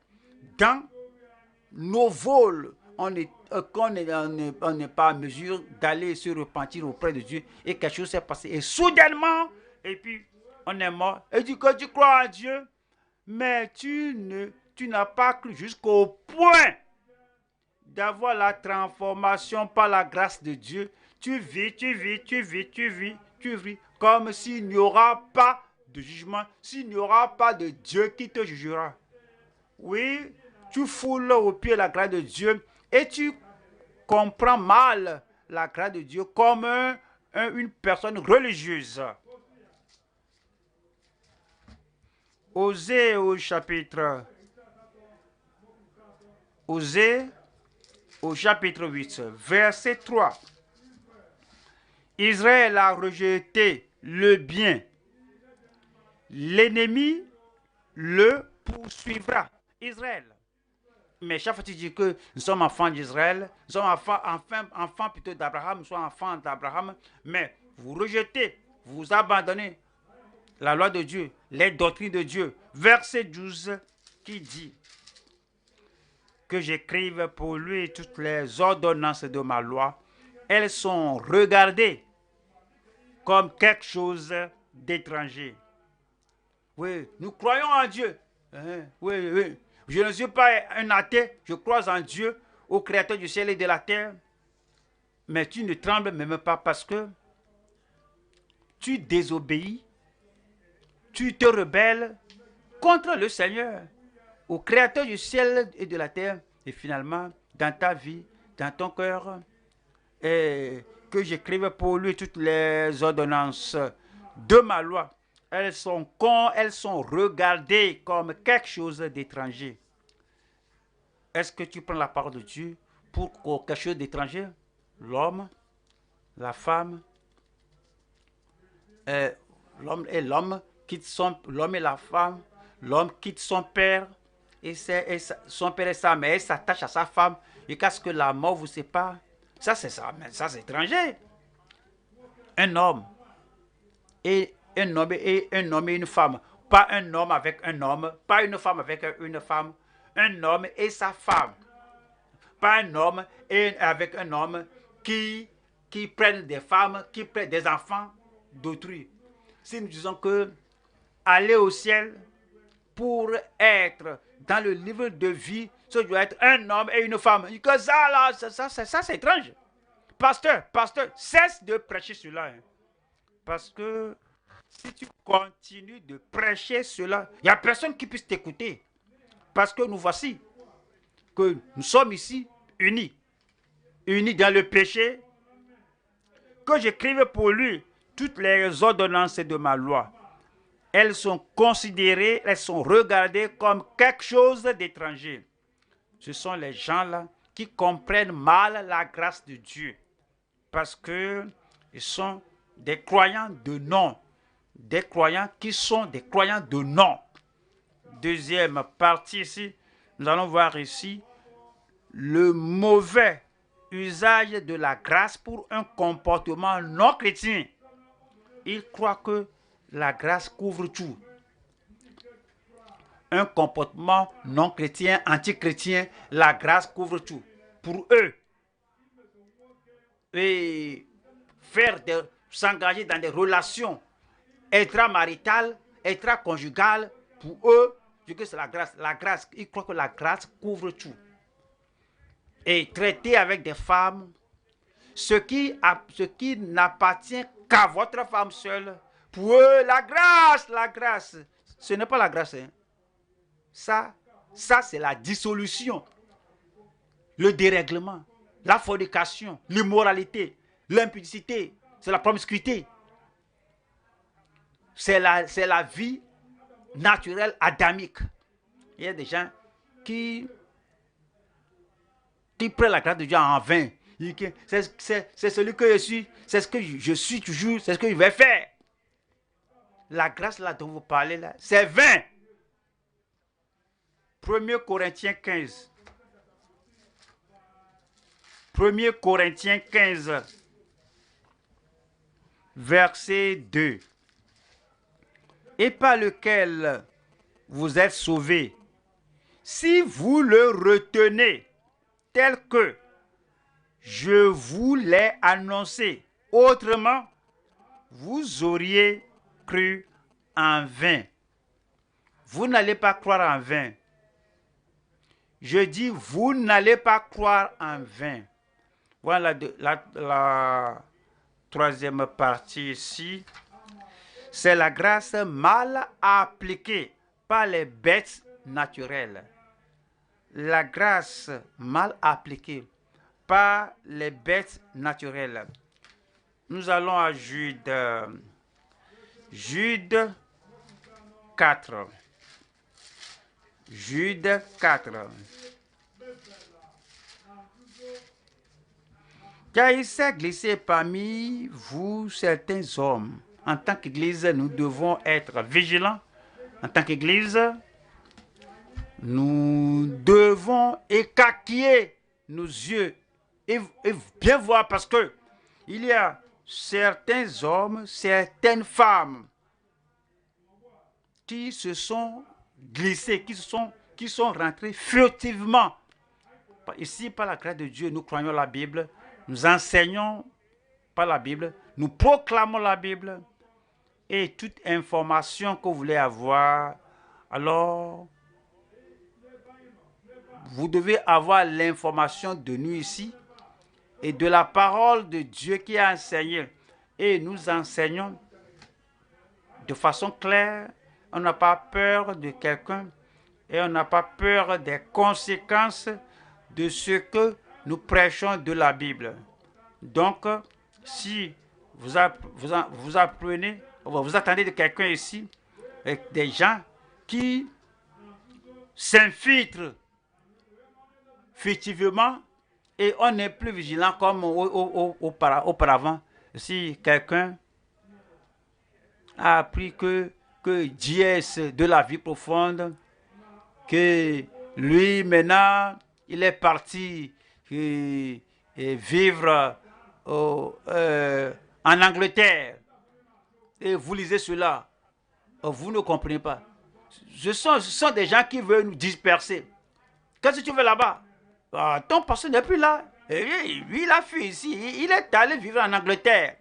dans nos vols, on n'est pas en mesure d'aller se repentir auprès de Dieu et quelque chose s'est passé. Et soudainement, et puis on est mort. Et du coup, tu crois en Dieu, mais tu n'as pas cru jusqu'au point d'avoir la transformation par la grâce de Dieu. Tu vis comme s'il n'y aura pas de jugement, s'il n'y aura pas de Dieu qui te jugera. Oui, tu foules au pied la grâce de Dieu et tu comprends mal la grâce de Dieu comme une personne religieuse. Osée au chapitre 8, verset 3. Israël a rejeté le bien. L'ennemi le poursuivra. Israël. Mais chaque fois que tu dis que nous sommes enfants d'Israël, nous sommes enfants plutôt d'Abraham, nous sommes enfants d'Abraham, mais vous rejetez vous abandonnez la loi de Dieu, les doctrines de Dieu. Verset 12 qui dit que j'écrive pour lui toutes les ordonnances de ma loi. Elles sont regardées comme quelque chose d'étranger. Oui, nous croyons en Dieu. Oui, oui. Je ne suis pas un athée, je crois en Dieu, au Créateur du ciel et de la terre. Mais tu ne trembles même pas parce que tu désobéis, tu te rebelles contre le Seigneur, au Créateur du ciel et de la terre. Et finalement, dans ta vie, dans ton cœur, et que j'écrive pour lui toutes les ordonnances de ma loi. Elles sont regardées comme quelque chose d'étranger. Est-ce que tu prends la parole de Dieu pour quelque chose d'étranger? L'homme, la femme, l'homme et l'homme quittent l'homme et la femme, l'homme quitte son père son père et sa mère, s'attache à sa femme, et qu'à ce que la mort vous sépare. Ça c'est ça, mais ça c'est étranger. Un homme et un homme et une femme, pas un homme avec un homme, pas une femme avec une femme, un homme et sa femme, pas un homme et avec un homme qui prennent des femmes, qui prennent des enfants d'autrui. Si nous disons que aller au ciel pour être dans le livre de vie, ça doit être un homme et une femme. Que ça là, ça c'est étrange. Pasteur, cesse de prêcher cela. Hein. Parce que si tu continues de prêcher cela, il n'y a personne qui puisse t'écouter. Parce que nous voici, que nous sommes ici unis dans le péché, que j'écrive pour lui toutes les ordonnances de ma loi. Elles sont considérées, elles sont regardées comme quelque chose d'étranger. Ce sont les gens-là qui comprennent mal la grâce de Dieu. Parce qu'ils sont des croyants de nom. Des croyants qui sont des croyants de nom. Deuxième partie ici, nous allons voir ici le mauvais usage de la grâce pour un comportement non chrétien. Ils croient que la grâce couvre tout. Un comportement non chrétien, anti-chrétien, la grâce couvre tout. Pour eux, et s'engager dans des relations extramaritales, extra-conjugales, pour eux, que c'est la grâce. La grâce, ils croient que la grâce couvre tout. Et traiter avec des femmes, ce qui n'appartient qu'à votre femme seule, pour eux, la grâce, ce n'est pas la grâce. Hein. Ça c'est la dissolution, le dérèglement, la fornication, l'immoralité, l'impudicité, c'est la promiscuité. C'est la vie naturelle adamique. Il y a des gens qui prennent la grâce de Dieu en vain. C'est celui que je suis, c'est ce que je suis toujours, c'est ce que je vais faire. La grâce là dont vous parlez là, c'est vain. 1 Corinthiens 15. 1 Corinthiens 15, verset 2. Et par lequel vous êtes sauvés, si vous le retenez tel que je vous l'ai annoncé. Autrement, vous auriez cru en vain. Vous n'allez pas croire en vain. Je dis, vous n'allez pas croire en vain. Voilà la troisième partie ici. C'est la grâce mal appliquée par les bêtes naturelles. La grâce mal appliquée par les bêtes naturelles. Nous allons à Jude 4. Jude 4. Car il s'est glissé parmi vous certains hommes. En tant qu'Église, nous devons être vigilants. En tant qu'Église, nous devons écarquiller nos yeux et bien voir parce que il y a certains hommes, certaines femmes qui se sont glissés, qui sont rentrés furtivement. Ici, par la grâce de Dieu, nous croyons la Bible, nous enseignons par la Bible, nous proclamons la Bible, et toute information que vous voulez avoir, alors vous devez avoir l'information de nous ici et de la parole de Dieu qui a enseigné. Et nous enseignons de façon claire. On n'a pas peur de quelqu'un et on n'a pas peur des conséquences de ce que nous prêchons de la Bible. Donc, si vous apprenez, vous attendez de quelqu'un ici, des gens qui s'infiltrent furtivement et on n'est plus vigilant comme auparavant. Si quelqu'un a appris que Dieu est de la vie profonde, que lui maintenant il est parti vivre en Angleterre et vous lisez cela, vous ne comprenez pas. Ce sont des gens qui veulent nous disperser. Qu'est-ce que tu veux là-bas? Ton pasteur n'est plus là. Lui, il a fui ici. Il est allé vivre en Angleterre.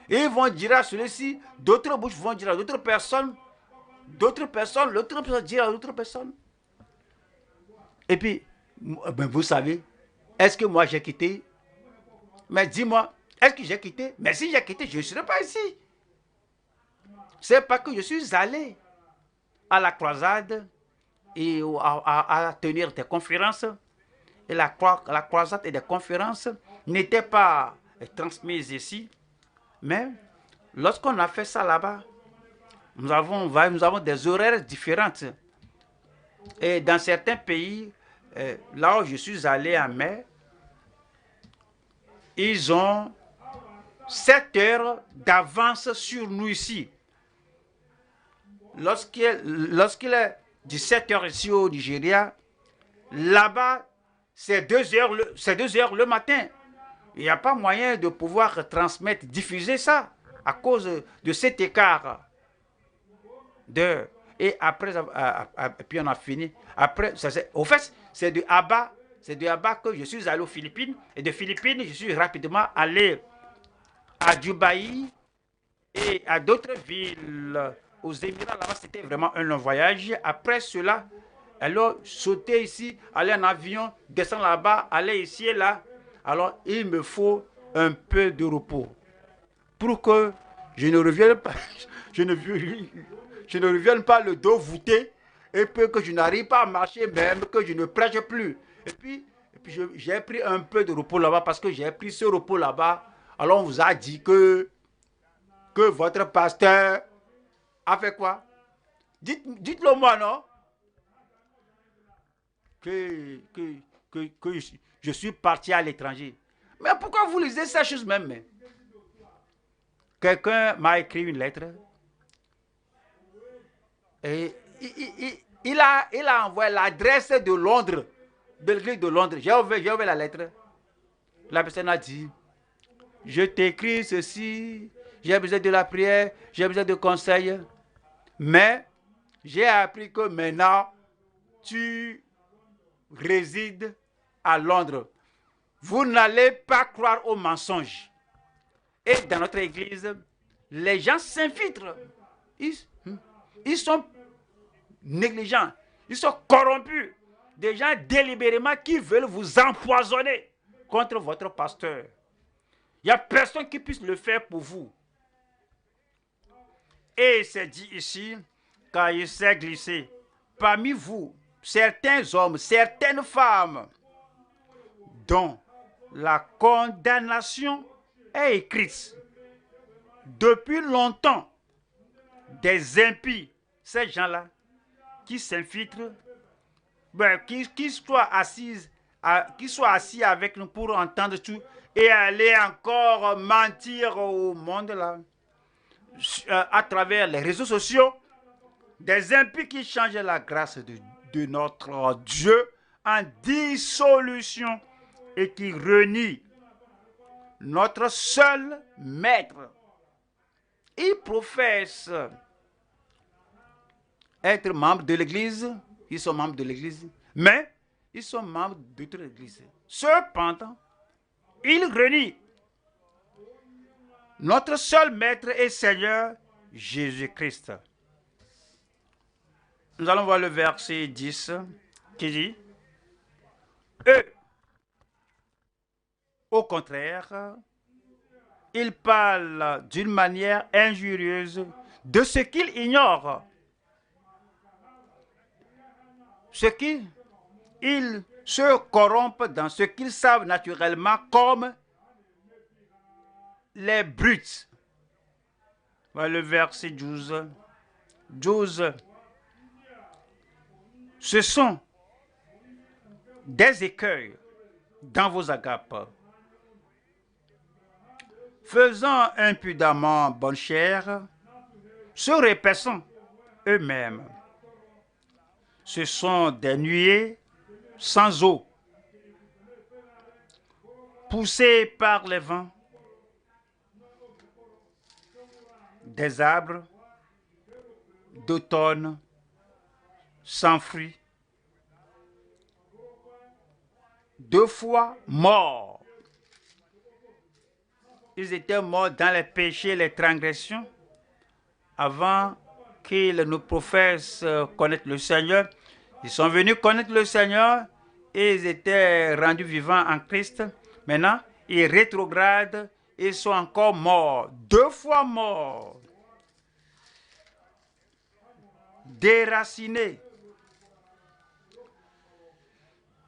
Et ils vont dire à celui-ci, d'autres bouches vont dire à d'autres personnes, l'autre personne dire à d'autres personnes. Et puis, vous savez, est-ce que moi j'ai quitté? Mais dis-moi, est-ce que j'ai quitté? Mais si j'ai quitté, je ne serai pas ici. C'est pas que je suis allé à la croisade et à tenir des conférences. Et la croisade et des conférences n'étaient pas transmises ici. Mais lorsqu'on a fait ça là-bas, nous avons des horaires différentes. Et dans certains pays, là où je suis allé en mai, ils ont 7 heures d'avance sur nous ici. Lorsqu'il est 17 heures ici au Nigeria, là-bas, c'est 2 heures le matin. Il n'y a pas moyen de pouvoir transmettre, diffuser ça à cause de cet écart d'heure. Et après, puis on a fini. Après, au fait, c'est de Aba que je suis allé aux Philippines. Et de Philippines, je suis rapidement allé à Dubaï et à d'autres villes aux Émirats. Là-bas, c'était vraiment un long voyage. Après cela, alors sauter ici, aller en avion, descendre là-bas, aller ici et là. Alors, il me faut un peu de repos pour que je ne revienne pas, je ne revienne pas le dos voûté et que je n'arrive pas à marcher même, que je ne prêche plus. Et puis j'ai pris un peu de repos là-bas parce que j'ai pris ce repos là-bas. Alors, on vous a dit que votre pasteur a fait quoi? Dites-le moi, non? Que je suis parti à l'étranger. Mais pourquoi vous lisez ces choses même? Quelqu'un m'a écrit une lettre et il a envoyé l'adresse de Londres, de l'église de Londres. J'ai ouvert la lettre. La personne a dit, je t'écris ceci, j'ai besoin de la prière, j'ai besoin de conseils, mais j'ai appris que maintenant, tu résides à Londres. Vous n'allez pas croire aux mensonges. Et dans notre église, les gens s'infiltrent. Ils sont négligents. Ils sont corrompus. Des gens délibérément qui veulent vous empoisonner contre votre pasteur. Il n'y a personne qui puisse le faire pour vous. Et c'est dit ici, car il s'est glissé parmi vous certains hommes, certaines femmes, dont la condamnation est écrite depuis longtemps. Des impies, ces gens-là, qui s'infiltrent, qui soient assis avec nous pour entendre tout et aller encore mentir au monde là, à travers les réseaux sociaux, des impies qui changent la grâce de notre Dieu en dissolution et qui renient notre seul maître. Ils professent être membres de l'Église, ils sont membres de l'Église, mais ils sont membres d'autres églises. Cependant, ils renient notre seul maître et Seigneur, Jésus-Christ. Nous allons voir le verset 10 qui dit, eux, au contraire, ils parlent d'une manière injurieuse de ce qu'ils ignorent. Ils se corrompent dans ce qu'ils savent naturellement comme les brutes. Voilà le verset 12. 12. Ce sont des écueils dans vos agapes, faisant impudemment bonne chère, se repaissant eux-mêmes. Ce sont des nuées sans eau, poussées par les vents, des arbres d'automne sans fruits, 2 fois morts. Ils étaient morts dans les péchés et les transgressions avant qu'ils ne professent connaître le Seigneur. Ils sont venus connaître le Seigneur et ils étaient rendus vivants en Christ. Maintenant, ils rétrogradent, ils sont encore morts, 2 fois morts, déracinés.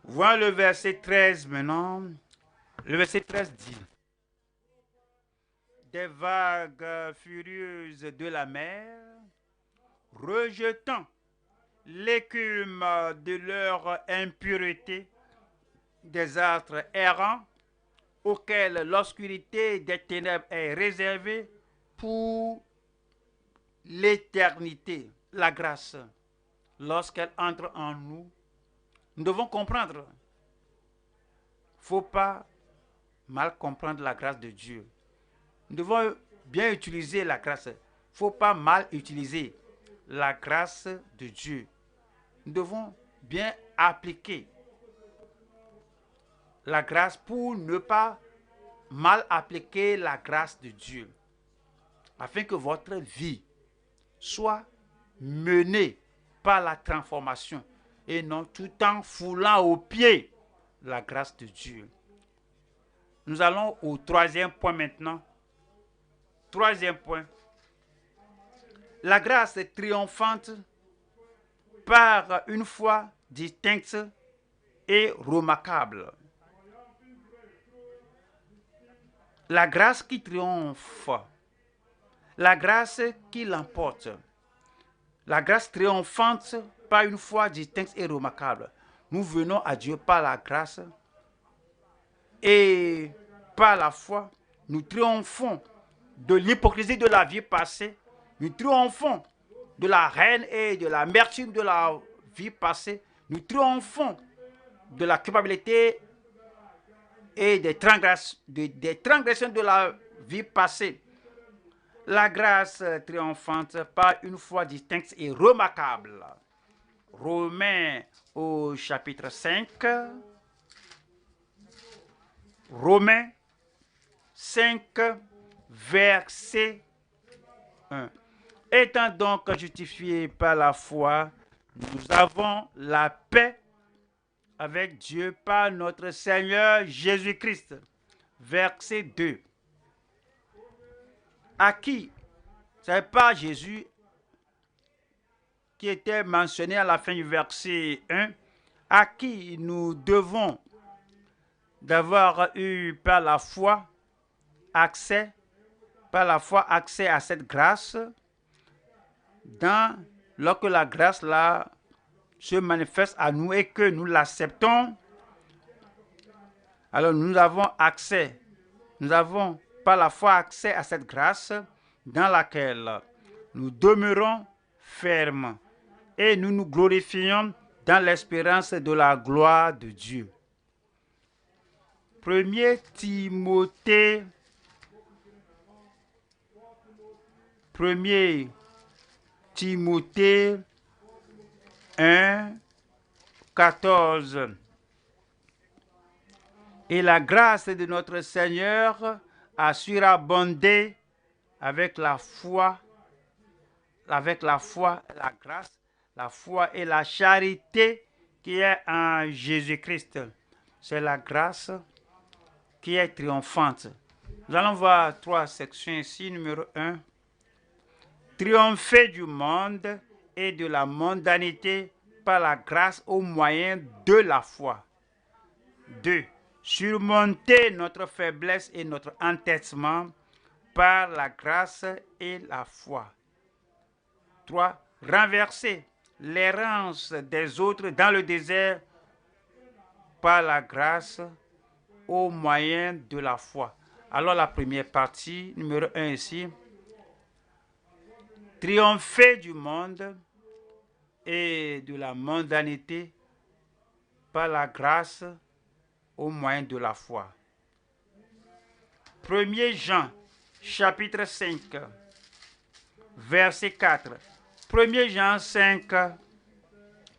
Voilà le verset 13 maintenant. Le verset 13 dit, des vagues furieuses de la mer, rejetant l'écume de leur impureté, des astres errants auxquels l'obscurité des ténèbres est réservée pour l'éternité. La grâce, lorsqu'elle entre en nous, nous devons comprendre. Il ne faut pas mal comprendre la grâce de Dieu. Nous devons bien utiliser la grâce. Il ne faut pas mal utiliser la grâce de Dieu. Nous devons bien appliquer la grâce pour ne pas mal appliquer la grâce de Dieu, afin que votre vie soit menée par la transformation et non tout en foulant aux pieds la grâce de Dieu. Nous allons au 3e point maintenant. 3e point. La grâce est triomphante par une foi distincte et remarquable. La grâce qui triomphe, la grâce qui l'emporte, la grâce triomphante par une foi distincte et remarquable. Nous venons à Dieu par la grâce et par la foi. Nous triomphons de l'hypocrisie de la vie passée. Nous triomphons de la haine et de l'amertume de la vie passée. Nous triomphons de la culpabilité et des transgressions de la vie passée. La grâce triomphante par une foi distincte et remarquable. Romains au chapitre 5. Romains 5, verset 1. Étant donc justifiés par la foi, nous avons la paix avec Dieu par notre Seigneur Jésus-Christ. Verset 2. À qui? Ce n'est pas Jésus qui était mentionné à la fin du verset 1, à qui nous devons d'avoir eu par la foi accès à cette grâce, lorsque la grâce là se manifeste à nous et que nous l'acceptons, alors nous avons par la foi accès à cette grâce dans laquelle nous demeurons fermes et nous nous glorifions dans l'espérance de la gloire de Dieu. 1er Timothée, 1er Timothée 1, 14. Et la grâce de notre Seigneur a surabondé avec la foi, la grâce, la foi et la charité qui est en Jésus-Christ. C'est la grâce qui est triomphante. Nous allons voir 3 sections ici. Numéro 1. Triompher du monde et de la mondanité par la grâce au moyen de la foi. 2. Surmonter notre faiblesse et notre entêtement par la grâce et la foi. 3. Renverser l'errance des autres dans le désert par la grâce au moyen de la foi. Alors la première partie, numéro 1 ici. Triompher du monde et de la mondanité par la grâce au moyen de la foi. 1 Jean, chapitre 5, verset 4. 1 Jean 5,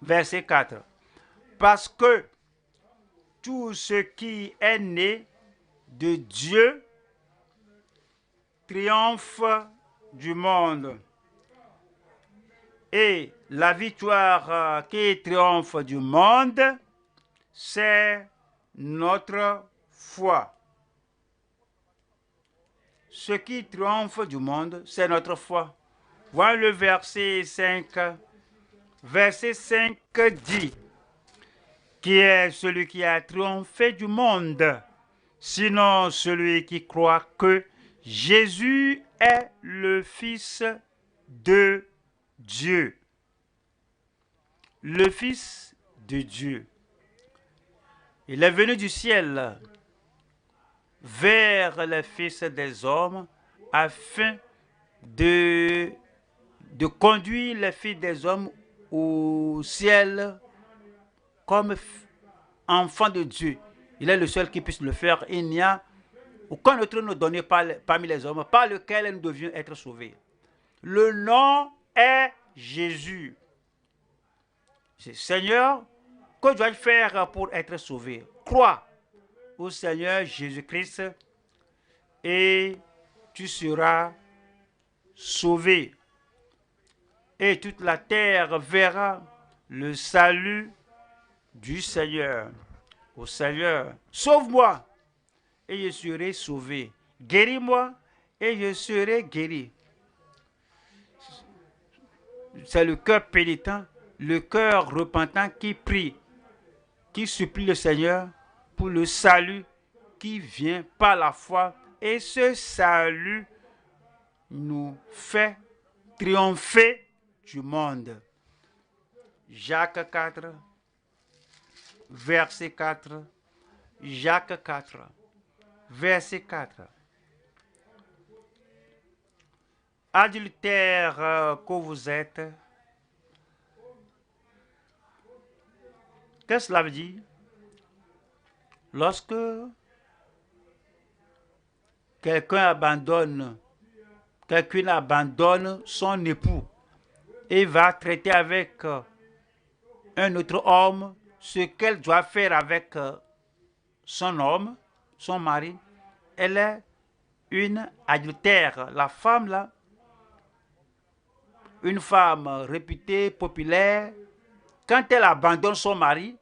verset 4. Parce que tout ce qui est né de Dieu triomphe du monde. Et la victoire qui triomphe du monde, c'est notre foi. Ce qui triomphe du monde, c'est notre foi. Voilà le verset 5. Verset 5 dit, qui est celui qui a triomphé du monde, sinon celui qui croit que Jésus est le Fils de Dieu. Le Fils de Dieu. Il est venu du ciel vers les fils des hommes afin de conduire les fils des hommes au ciel comme enfants de Dieu. Il est le seul qui puisse le faire. Il n'y a aucun autre nom donné parmi les hommes par lequel nous devions être sauvés. Le nom est Jésus. Seigneur, que dois-je faire pour être sauvé? Crois au Seigneur Jésus-Christ et tu seras sauvé. Et toute la terre verra le salut du Seigneur. Au Seigneur, sauve-moi et je serai sauvé. Guéris-moi et je serai guéri. C'est le cœur pénitent, le cœur repentant qui prie, qui supplie le Seigneur pour le salut qui vient par la foi. Et ce salut nous fait triompher du monde. Jacques 4, verset 4. Jacques 4, verset 4. Adultère que vous êtes, qu'est-ce que cela veut dire? Lorsque quelqu'une abandonne son époux et va traiter avec un autre homme ce qu'elle doit faire avec son homme, son mari, elle est une adultère. La femme là, une femme réputée, populaire, quand elle abandonne son mari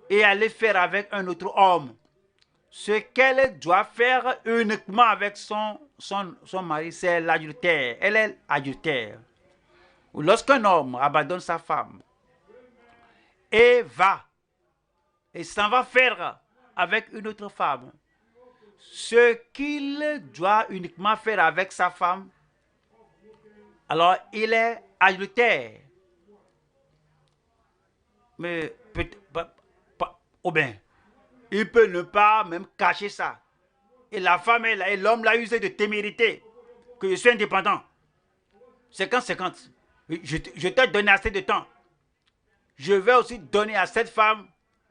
et aller faire avec un autre homme, ce qu'elle doit faire uniquement avec son mari, c'est l'adultère. Elle est adultère. Ou lorsqu'un homme abandonne sa femme et s'en va faire avec une autre femme, ce qu'il doit uniquement faire avec sa femme, alors il est adultère. Mais ou bien, il peut ne pas même cacher ça. Et la femme et l'homme l'a usé de témérité, que je suis indépendant. 50-50. Je t'ai donné assez de temps. Je vais aussi donner à cette femme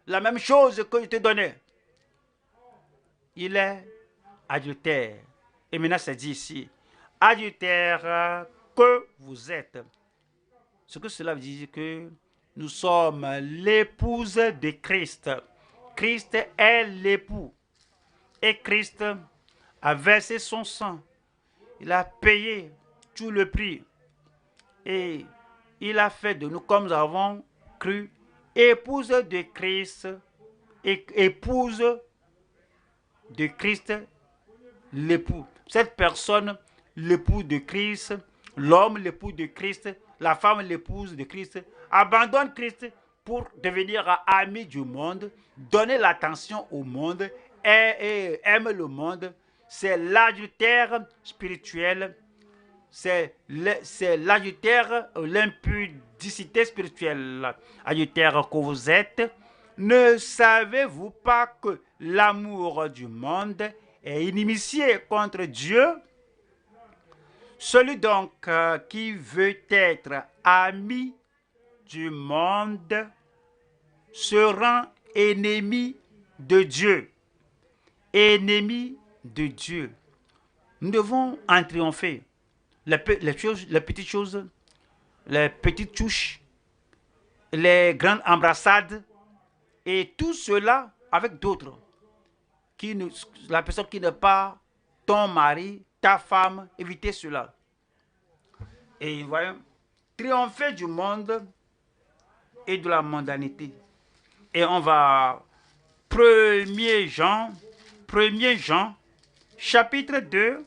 la même chose que je te donnais. il est adultère. Et maintenant, c'est dit ici, adultère que vous êtes. Ce que cela veut dire que nous sommes l'épouse de Christ. Christ est l'époux. Et Christ a versé son sang. Il a payé tout le prix. Et il a fait de nous, comme nous avons cru, épouse de Christ et épouse de Christ, l'époux. Cette personne, l'époux de Christ, l'homme, l'époux de Christ, la femme, l'épouse de Christ, abandonne Christ pour devenir ami du monde, donner l'attention au monde et aime le monde. C'est l'adultère spirituel, c'est l'adultère, l'impudicité spirituelle. Adultère que vous êtes, ne savez-vous pas que l'amour du monde est inimitié contre Dieu? Celui donc qui veut être ami du monde se rend ennemi de Dieu. Ennemi de Dieu. Nous devons en triompher. Les petites choses, les petites touches, les grandes embrassades, et tout cela avec d'autres. La personne qui n'est pas ton mari, ta femme, évitez cela. Et voyons, triompher du monde et de la mondanité. Et on va 1er Jean, chapitre 2,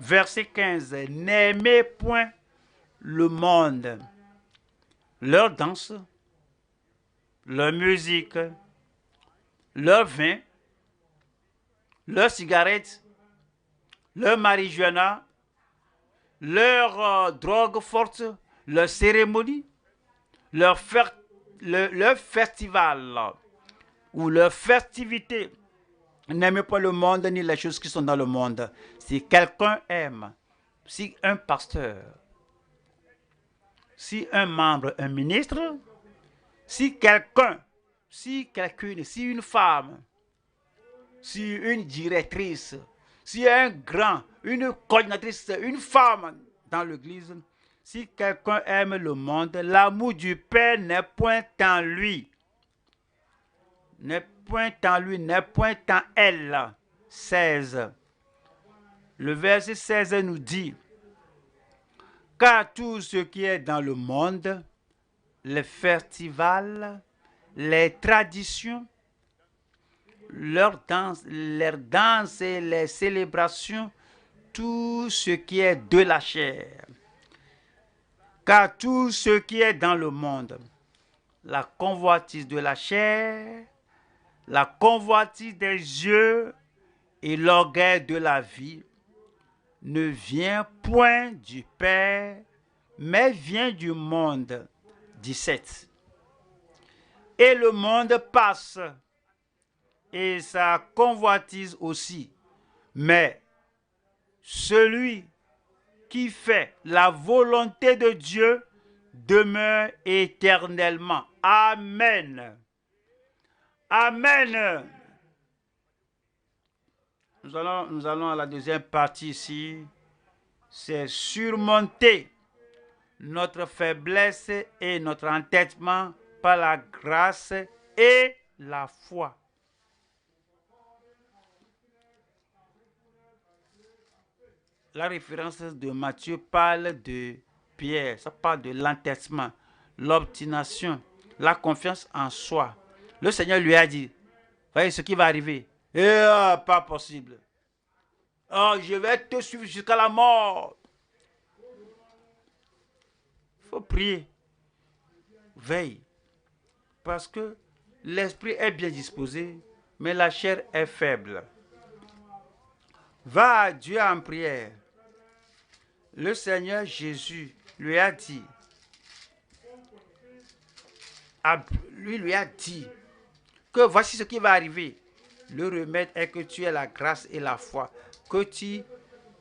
verset 15. N'aimez point le monde, leur danse, leur musique, leur vin, leur cigarette, leur marijuana, leur drogue forte, leur cérémonie, leur festival ou leur festivité. N'aimez pas le monde ni les choses qui sont dans le monde. Si quelqu'un aime, si un pasteur, si un membre, un ministre, si quelqu'un, si quelqu'une, si une femme, si une directrice, si un grand, une coordinatrice, une femme dans l'église, si quelqu'un aime le monde, l'amour du Père n'est point en lui. N'est point en lui, n'est point en elle. 16. Le verset 16 nous dit, car tout ce qui est dans le monde, les festivals, les traditions, leurs danses et les célébrations, tout ce qui est de la chair. Car tout ce qui est dans le monde, la convoitise de la chair, la convoitise des yeux et l'orgueil de la vie, ne vient point du Père, mais vient du monde. 17. Et le monde passe, et sa convoitise aussi. Mais celui qui fait la volonté de Dieu demeure éternellement. Amen. Amen. Nous allons à la deuxième partie ici. C'est surmonter notre faiblesse et notre entêtement par la grâce et la foi. La référence de Matthieu parle de Pierre, ça parle de l'entêtement, l'obstination, la confiance en soi. Le Seigneur lui a dit, voyez ce qui va arriver. Pas possible. Oh, je vais te suivre jusqu'à la mort. Il faut prier. Veille. Parce que l'esprit est bien disposé, mais la chair est faible. Va à Dieu en prière. Le Seigneur Jésus lui a dit, que voici ce qui va arriver. Le remède est que tu aies la grâce et la foi, que tu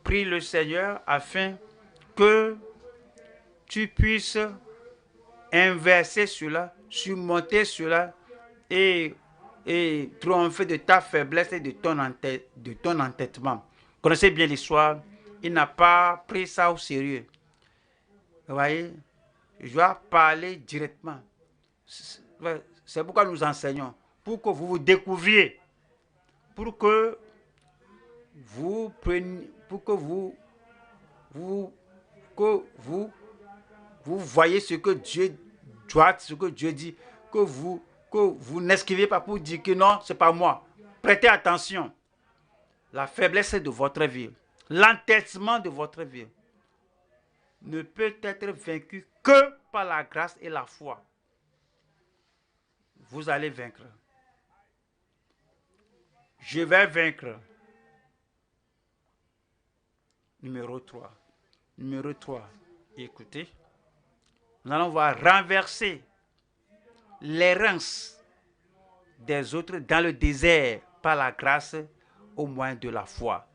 pries le Seigneur afin que tu puisses inverser cela, surmonter cela et et triompher de ta faiblesse et de ton entêtement. Connaissez bien l'histoire, il n'a pas pris ça au sérieux. Vous voyez, je dois parler directement. C'est pourquoi nous enseignons, pour que vous vous découvriez, pour que vous preniez, pour vous voyez ce que Dieu doit, ce que Dieu dit, que vous n'esquivez pas pour dire que non, c'est pas moi. Prêtez attention. La faiblesse de votre vie, l'entêtement de votre vie ne peut être vaincu que par la grâce et la foi. Vous allez vaincre. Je vais vaincre. Numéro 3. Numéro 3. Écoutez. Nous allons voir renverser l'errance des autres dans le désert par la grâce au moyen de la foi.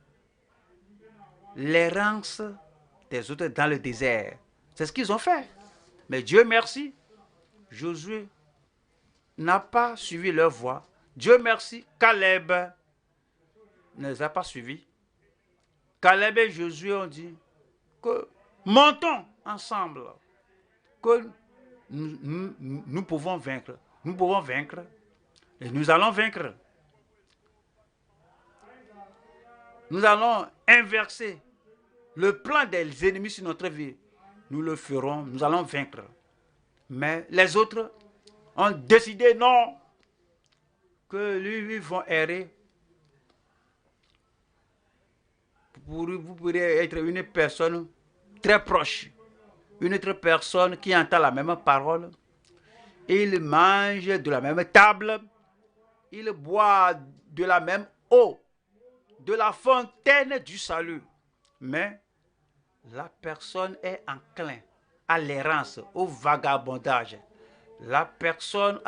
L'errance des autres dans le désert. C'est ce qu'ils ont fait. Mais Dieu merci, Josué n'a pas suivi leur voie. Dieu merci, Caleb ne les a pas suivis. Caleb et Josué ont dit que montons ensemble, que nous pouvons vaincre. Nous pouvons vaincre et nous allons vaincre. Nous allons inverser le plan des ennemis sur notre vie. Nous le ferons, nous allons vaincre. Mais les autres ont décidé non, que lui vont errer. Vous pourriez être une personne très proche, une autre personne qui entend la même parole. Il mange de la même table, il boit de la même eau, de la fontaine du salut. Mais la personne est enclin à l'errance, au vagabondage. La personne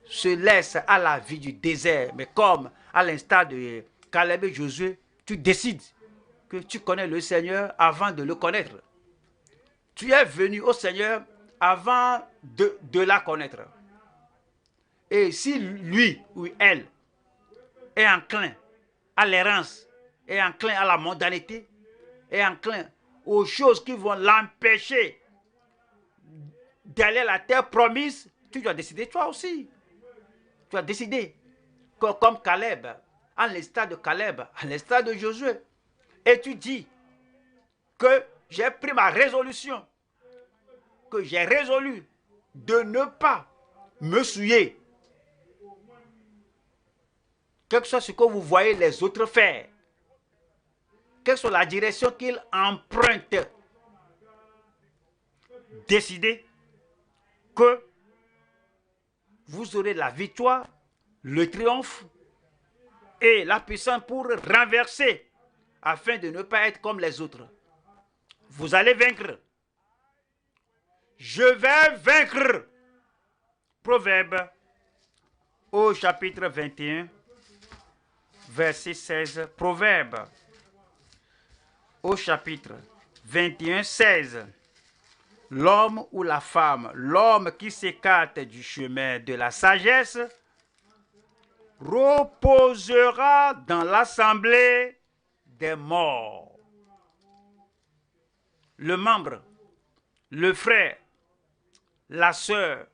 se laisse à la vie du désert. Mais comme à l'instar de Caleb et Josué, tu décides que tu connais le Seigneur avant de le connaître. Tu es venu au Seigneur avant de la connaître. Et si lui ou elle est enclin à l'errance, est enclin à la mondanité, est enclin aux choses qui vont l'empêcher d'aller à la terre promise, tu dois décider toi aussi. Tu as décidé, comme Caleb, à l'instar de Caleb, à l'instar de Josué. Et tu dis que j'ai pris ma résolution, que j'ai résolu de ne pas me souiller. Quel que soit ce que vous voyez les autres faire, quelle soit la direction qu'ils empruntent, décidez que vous aurez la victoire, le triomphe et la puissance pour renverser afin de ne pas être comme les autres. Vous allez vaincre. Je vais vaincre. Proverbe au chapitre 21, verset 16. Proverbe au chapitre 21, 16. L'homme ou la femme, l'homme qui s'écarte du chemin de la sagesse, reposera dans l'assemblée des morts. Le membre, le frère, la sœur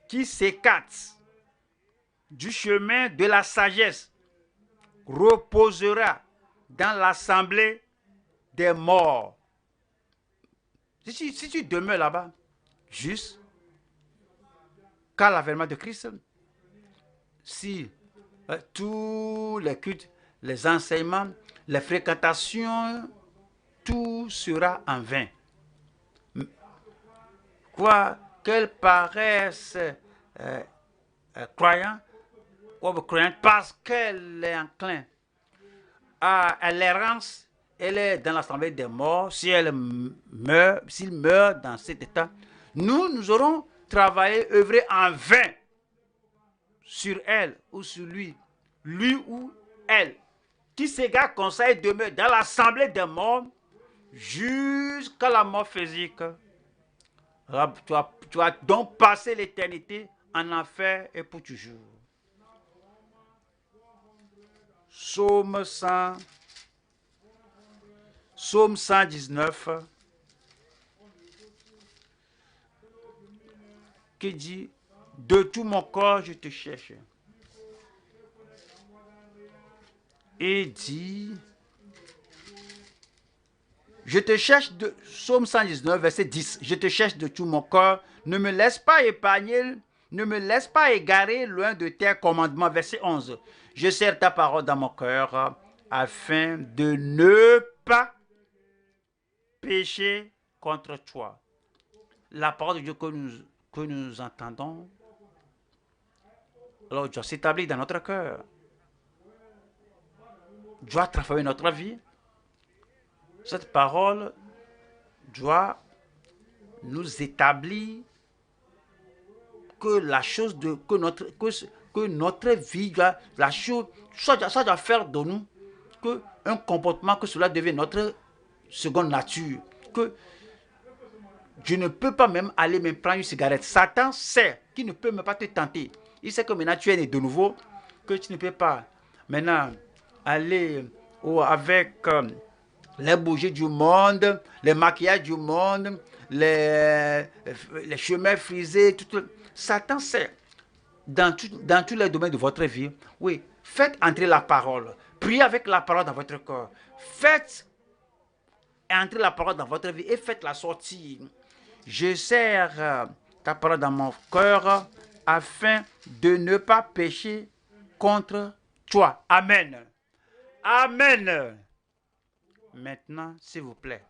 qui s'écarte du chemin de la sagesse reposera dans l'assemblée des morts. Si tu demeures là-bas, juste qu'à l'avènement de Christ, si tous les cultes, les enseignements, les fréquentations, tout sera en vain. Quoi qu'elle paraisse croyante parce qu'elle est enclin à l'errance, elle est dans l'assemblée des morts. Si elle meurt, s'il meurt dans cet état, nous aurons travaillé, œuvré en vain sur elle ou sur lui ou elle, qui s'égare comme ça et demeure dans l'assemblée des morts jusqu'à la mort physique. Tu vas donc passer l'éternité en enfer et pour toujours. Psaume 100, Psaume 119 qui dit: de tout mon corps je te cherche. Et dit: je te cherche de Psaume 119 verset 10. Je te cherche de tout mon corps, ne me laisse pas épargner, ne me laisse pas égarer loin de tes commandements. Verset 11. Je serre ta parole dans mon cœur afin de ne pas pécher contre toi. La parole de Dieu que nous entendons, alors doit s'établir dans notre cœur, doit transformer notre vie. Cette parole doit nous établir que la chose de que notre vie doit, la chose, ça doit faire de nous que un comportement, que cela devienne notre seconde nature, que je ne peux pas même aller me prendre une cigarette. Satan sait qu'il ne peut même pas te tenter. Il sait que maintenant tu es né de nouveau, que tu ne peux pas maintenant aller avec les bougies du monde, les maquillages du monde, les chemins frisés. Satan sait dans tous les domaines de votre vie. Oui, faites entrer la parole. Priez avec la parole dans votre corps. Faites entrer la parole dans votre vie et faites-la sortir. Je serre ta parole dans mon cœur afin de ne pas pécher contre toi. Amen. Amen. Maintenant, s'il vous plaît,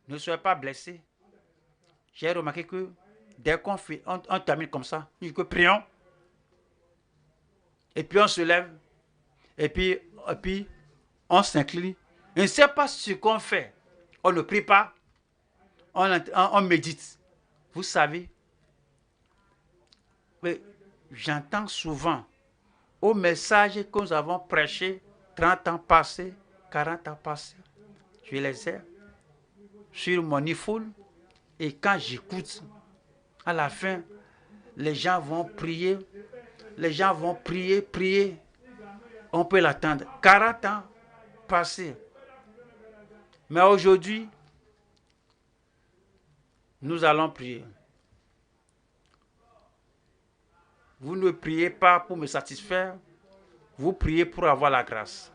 ne soyez pas blessés. J'ai remarqué que dès qu'on fait, on termine comme ça, nous prions, et puis on se lève, et puis on s'incline. Je ne sais pas ce qu'on fait. On ne prie pas, on médite. Vous savez, j'entends souvent au message que nous avons prêché 30 ans passés, 40 ans passés. Je les ai sur mon iPhone et quand j'écoute, à la fin, les gens vont prier. Les gens vont prier. On peut l'attendre. 40 ans passés. Mais aujourd'hui, nous allons prier. Vous ne priez pas pour me satisfaire. Vous priez pour avoir la grâce.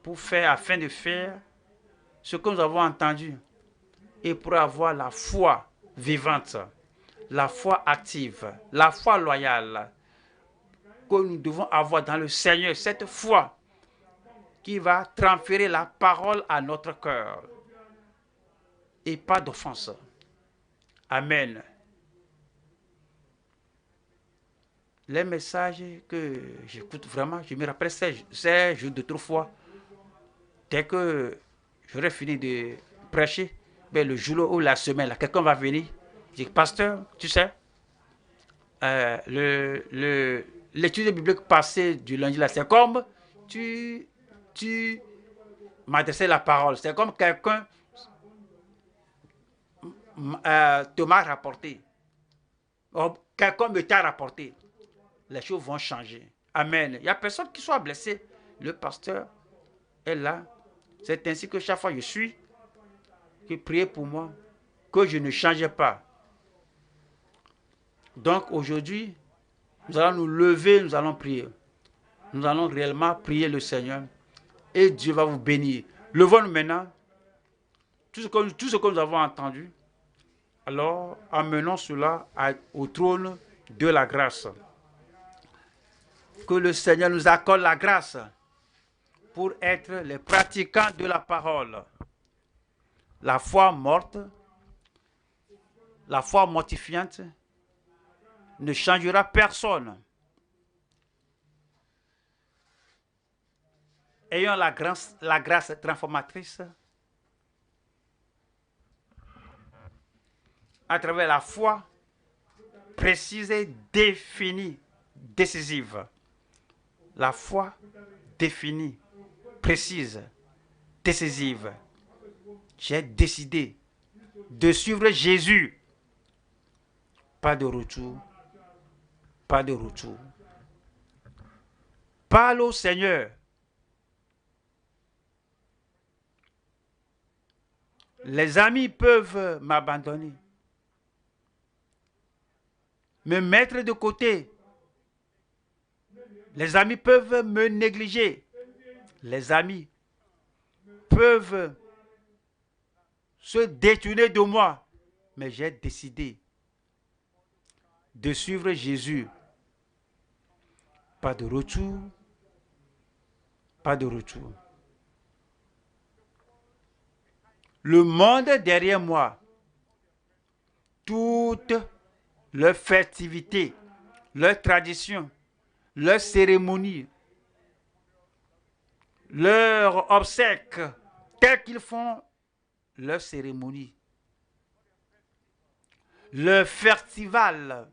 Afin de faire ce que nous avons entendu. Et pour avoir la foi vivante, la foi active, la foi loyale que nous devons avoir dans le Seigneur. Cette foi qui va transférer la parole à notre cœur. Et pas d'offense. Amen. Les messages que j'écoute vraiment, je me rappelle ces jours d'autrefois. Dès que j'aurai fini de prêcher, le jour ou la semaine, quelqu'un va venir. Je dis: pasteur, tu sais, l'étude biblique passée du lundi, là, c'est comme tu m'adressais la parole. C'est comme quelqu'un te m'a rapporté. Quelqu'un me t'a rapporté. Les choses vont changer. Amen. Il n'y a personne qui soit blessé. Le pasteur est là. C'est ainsi que chaque fois je suis, que priez pour moi, que je ne change pas. Donc aujourd'hui, nous allons nous lever, nous allons prier. Nous allons réellement prier le Seigneur et Dieu va vous bénir. Levons-nous maintenant. Tout ce que nous avons entendu, alors amenons cela au trône de la grâce. Que le Seigneur nous accorde la grâce pour être les pratiquants de la parole. La foi morte, la foi mortifiante ne changera personne. Ayons la grâce transformatrice à travers la foi précise et définie, décisive. La foi définie, précise, décisive. J'ai décidé de suivre Jésus. Pas de retour. Pas de retour. Parle au Seigneur. Les amis peuvent m'abandonner, me mettre de côté. Les amis peuvent me négliger. Les amis peuvent se détourner de moi. Mais j'ai décidé de suivre Jésus. Pas de retour. Pas de retour. Le monde derrière moi, toutes leurs festivités, leurs traditions, leurs cérémonies, leurs obsèques, telles qu'ils font leurs cérémonies, leurs festivals,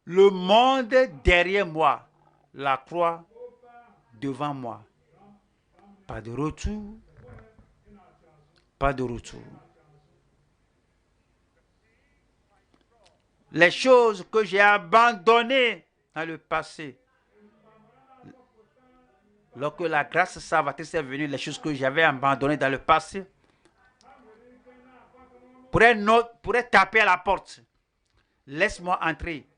le monde derrière moi, la croix devant moi. Pas de retour, pas de retour. Les choses que j'ai abandonnées dans le passé, lorsque la grâce salvatrice est venue, les choses que j'avais abandonnées dans le passé, pourraient taper à la porte. Laisse-moi entrer.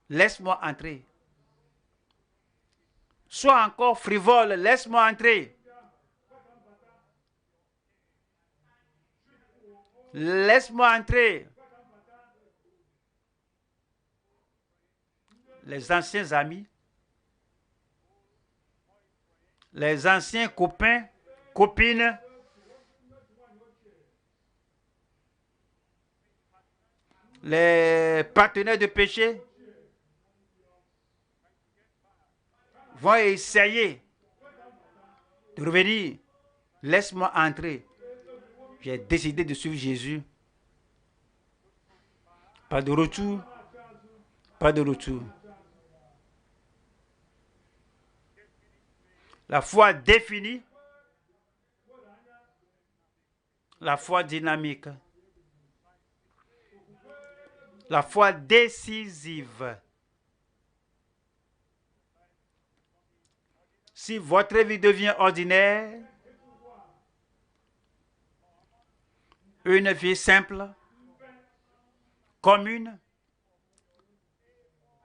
Laisse-moi entrer. Sois encore frivole, laisse-moi entrer. Laisse-moi entrer. Les anciens amis, les anciens copains, copines, les partenaires de péché vont essayer de revenir. Laisse-moi entrer. J'ai décidé de suivre Jésus. Pas de retour. Pas de retour. La foi définie. La foi dynamique. La foi décisive. Si votre vie devient ordinaire, une vie simple, commune,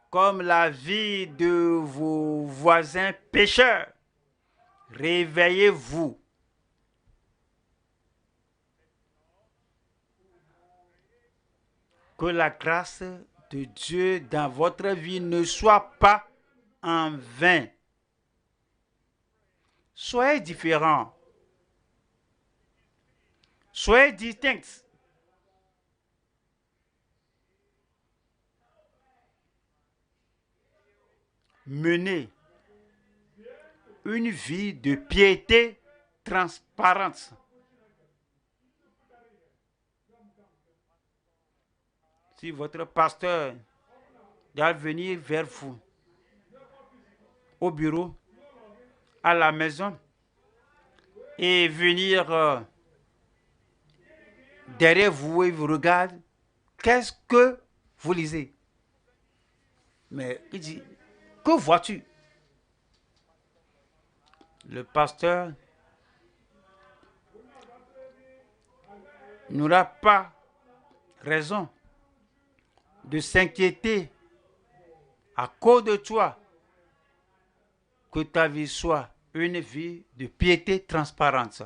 comme la vie de vos voisins pécheurs, réveillez-vous. Que la grâce de Dieu dans votre vie ne soit pas en vain. Soyez différents. Soyez distincts. Menez une vie de piété transparente. Si votre pasteur doit venir vers vous, au bureau, à la maison, et venir derrière vous et vous regarde, qu'est-ce que vous lisez? Mais il dit, que vois-tu? Le pasteur n'aura pas raison de s'inquiéter à cause de toi, que ta vie soit une vie de piété transparente.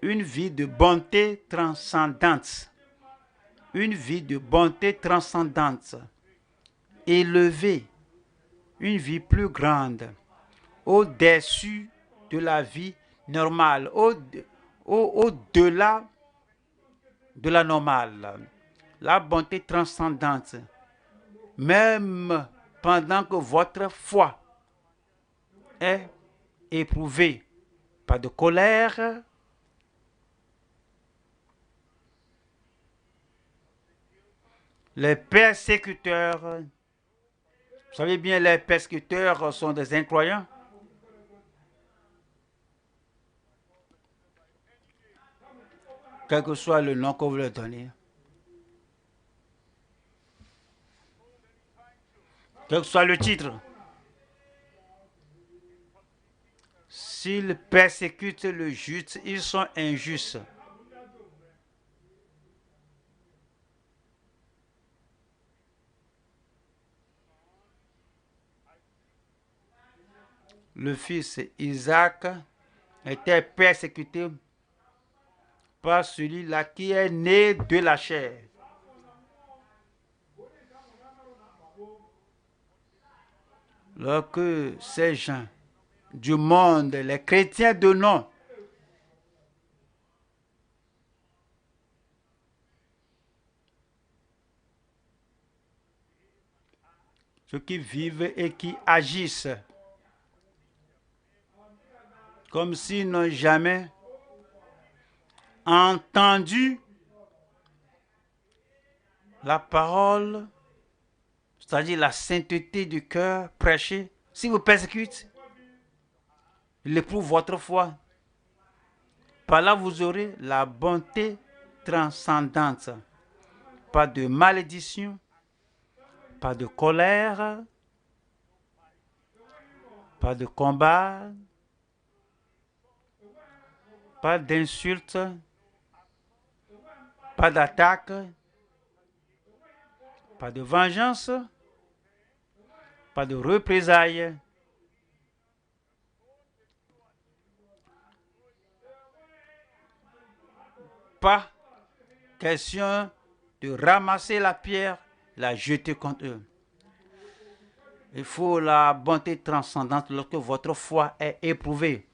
Une vie de bonté transcendante. Une vie de bonté transcendante. Élevée. Une vie plus grande. Au-dessus de la vie normale. Au-delà de la normale. La bonté transcendante. Même pendant que votre foi est éprouvée. Pas de colère. Les persécuteurs Vous savez bien, les persécuteurs sont des incroyants. Quel que soit le nom que vous leur donnez. Quel que soit le titre. S'ils persécutent le juste, ils sont injustes. Le fils Isaac était persécuté par celui-là qui est né de la chair. Lorsque ces gens du monde, les chrétiens de nom, ceux qui vivent et qui agissent comme s'ils n'ont jamais entendu la parole, c'est-à-dire la sainteté du cœur prêchée. Si vous persécutez, il éprouve votre foi. Par là, vous aurez la bonté transcendante. Pas de malédiction, pas de colère, pas de combat, pas d'insultes, pas d'attaque, pas de vengeance, pas de représailles. Pas question de ramasser la pierre, la jeter contre eux. Il faut la bonté transcendante lorsque votre foi est éprouvée.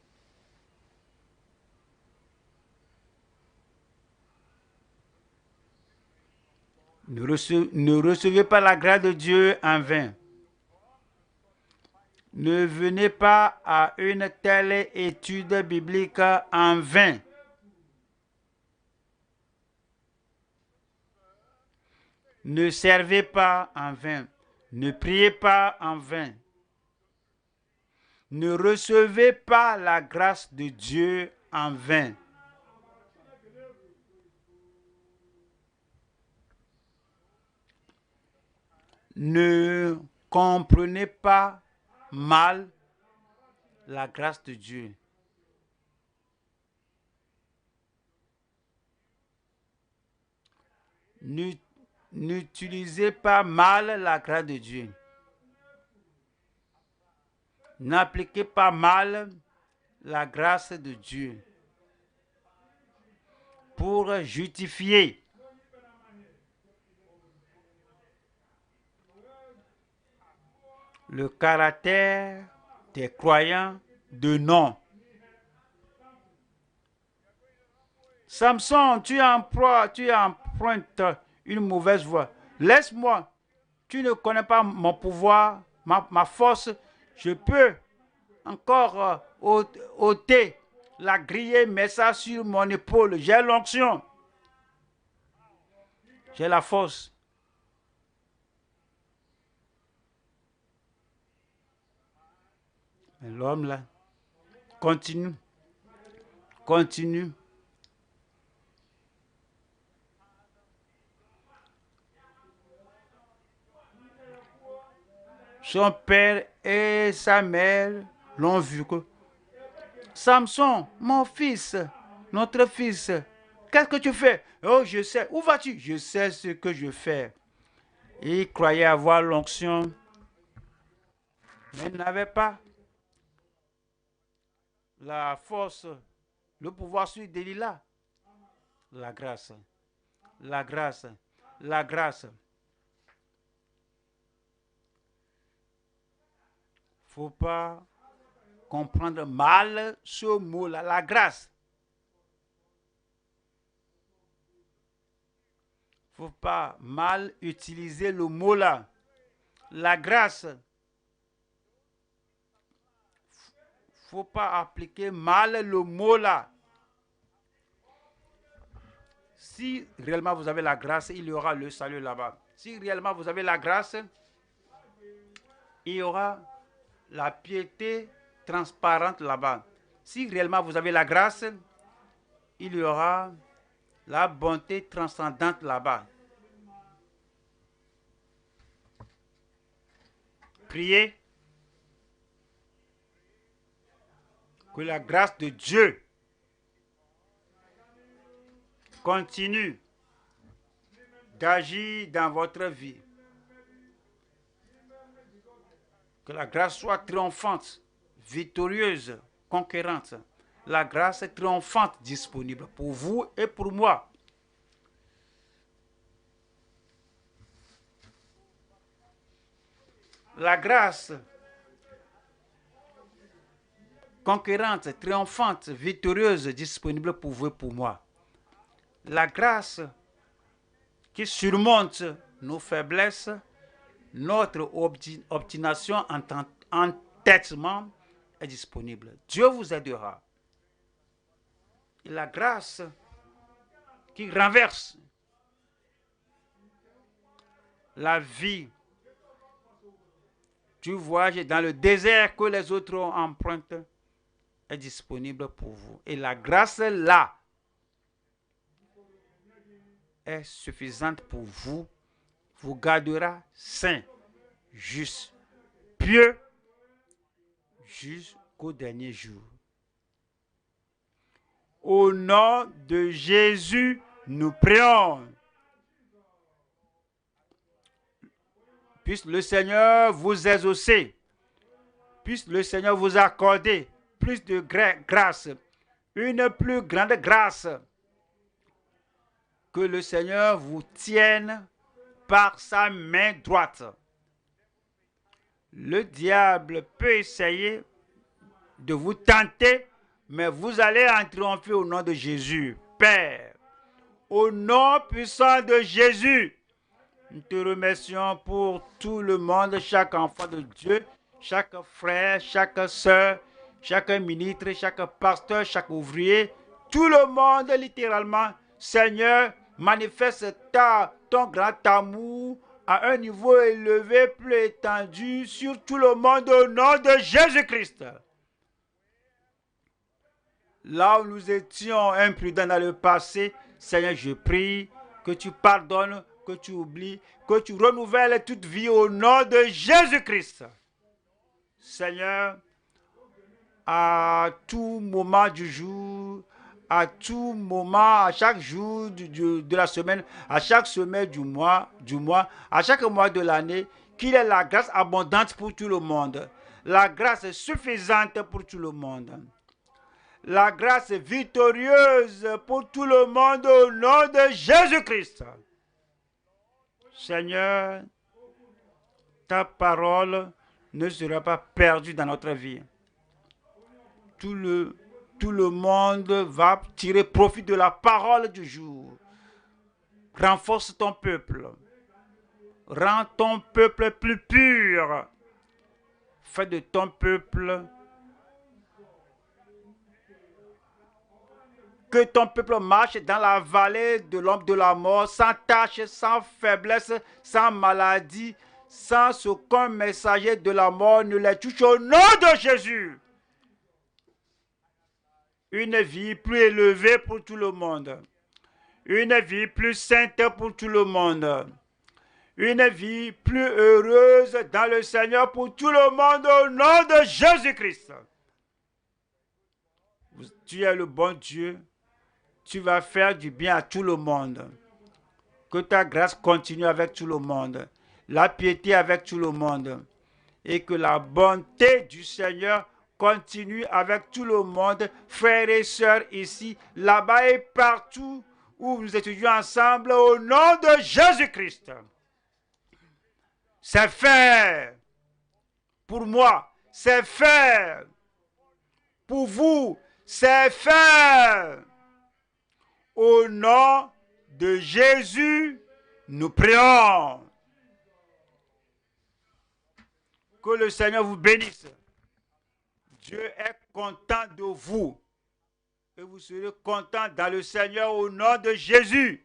Ne recevez pas la grâce de Dieu en vain. Ne venez pas à une telle étude biblique en vain. Ne servez pas en vain. Ne priez pas en vain. Ne recevez pas la grâce de Dieu en vain. Ne comprenez pas mal la grâce de Dieu. N'utilisez pas mal la grâce de Dieu. N'appliquez pas mal la grâce de Dieu pour justifier le caractère des croyants de nom. Samson, tu empruntes une mauvaise voie. Laisse-moi. Tu ne connais pas mon pouvoir, ma force. Je peux encore ôter la griller, mettre ça sur mon épaule. J'ai l'onction. J'ai la force. Mais l'homme là, continue. Son père et sa mère l'ont vu que Samson, mon fils, notre fils, qu'est-ce que tu fais? Oh, je sais. Où vas-tu? Je sais ce que je fais. Il croyait avoir l'onction, mais il n'avait pas la force, le pouvoir sur Delilah. La grâce, la grâce, la grâce. Faut pas comprendre mal ce mot-là, la grâce. Faut pas mal utiliser le mot-là, la grâce. Faut pas appliquer mal le mot-là. Si réellement vous avez la grâce, il y aura le salut là-bas. Si réellement vous avez la grâce, il y aura la piété transparente là-bas. Si réellement vous avez la grâce, il y aura la bonté transcendante là-bas. Priez que la grâce de Dieu continue d'agir dans votre vie. Que la grâce soit triomphante, victorieuse, conquérante. La grâce est triomphante disponible pour vous et pour moi. La grâce conquérante, triomphante, victorieuse, disponible pour vous et pour moi. La grâce qui surmonte nos faiblesses, notre obstination, entêtement est disponible. Dieu vous aidera. Et la grâce qui renverse la vie du voyage dans le désert que les autres ont emprunté est disponible pour vous. Et la grâce là est suffisante pour vous, vous gardera saint, juste, pieux, jusqu'au dernier jour. Au nom de Jésus, nous prions. Puisse le Seigneur vous exaucer. Puisse le Seigneur vous accorder plus de grâce, une plus grande grâce. Que le Seigneur vous tienne par sa main droite. Le diable peut essayer de vous tenter, mais vous allez en triompher au nom de Jésus. Père, au nom puissant de Jésus, nous te remercions pour tout le monde, chaque enfant de Dieu, chaque frère, chaque soeur, chaque ministre, chaque pasteur, chaque ouvrier, tout le monde littéralement. Seigneur, manifeste ton grand amour à un niveau élevé, plus étendu sur tout le monde au nom de Jésus-Christ. Là où nous étions imprudents dans le passé, Seigneur, je prie que tu pardonnes, que tu oublies, que tu renouvelles toute vie au nom de Jésus-Christ. Seigneur, à tout moment du jour, à tout moment, à chaque jour de la semaine, à chaque semaine du mois, à chaque mois de l'année, qu'il ait la grâce abondante pour tout le monde, la grâce suffisante pour tout le monde, la grâce victorieuse pour tout le monde au nom de Jésus-Christ. Seigneur, ta parole ne sera pas perdue dans notre vie. Tout le monde va tirer profit de la parole du jour. Renforce ton peuple. Rends ton peuple plus pur. Fais de ton peuple que ton peuple marche dans la vallée de l'ombre de la mort, sans tache, sans faiblesse, sans maladie, sans aucun messager de la mort ne les touche au nom de Jésus. Une vie plus élevée pour tout le monde. Une vie plus sainte pour tout le monde. Une vie plus heureuse dans le Seigneur pour tout le monde au nom de Jésus-Christ. Tu es le bon Dieu. Tu vas faire du bien à tout le monde. Que ta grâce continue avec tout le monde. La piété avec tout le monde. Et que la bonté du Seigneur continue avec tout le monde, frères et sœurs ici, là-bas et partout où nous étudions ensemble au nom de Jésus-Christ. C'est fait pour moi, c'est fait pour vous, c'est fait. Au nom de Jésus, nous prions. Que le Seigneur vous bénisse. Dieu est content de vous. Et vous serez content dans le Seigneur au nom de Jésus.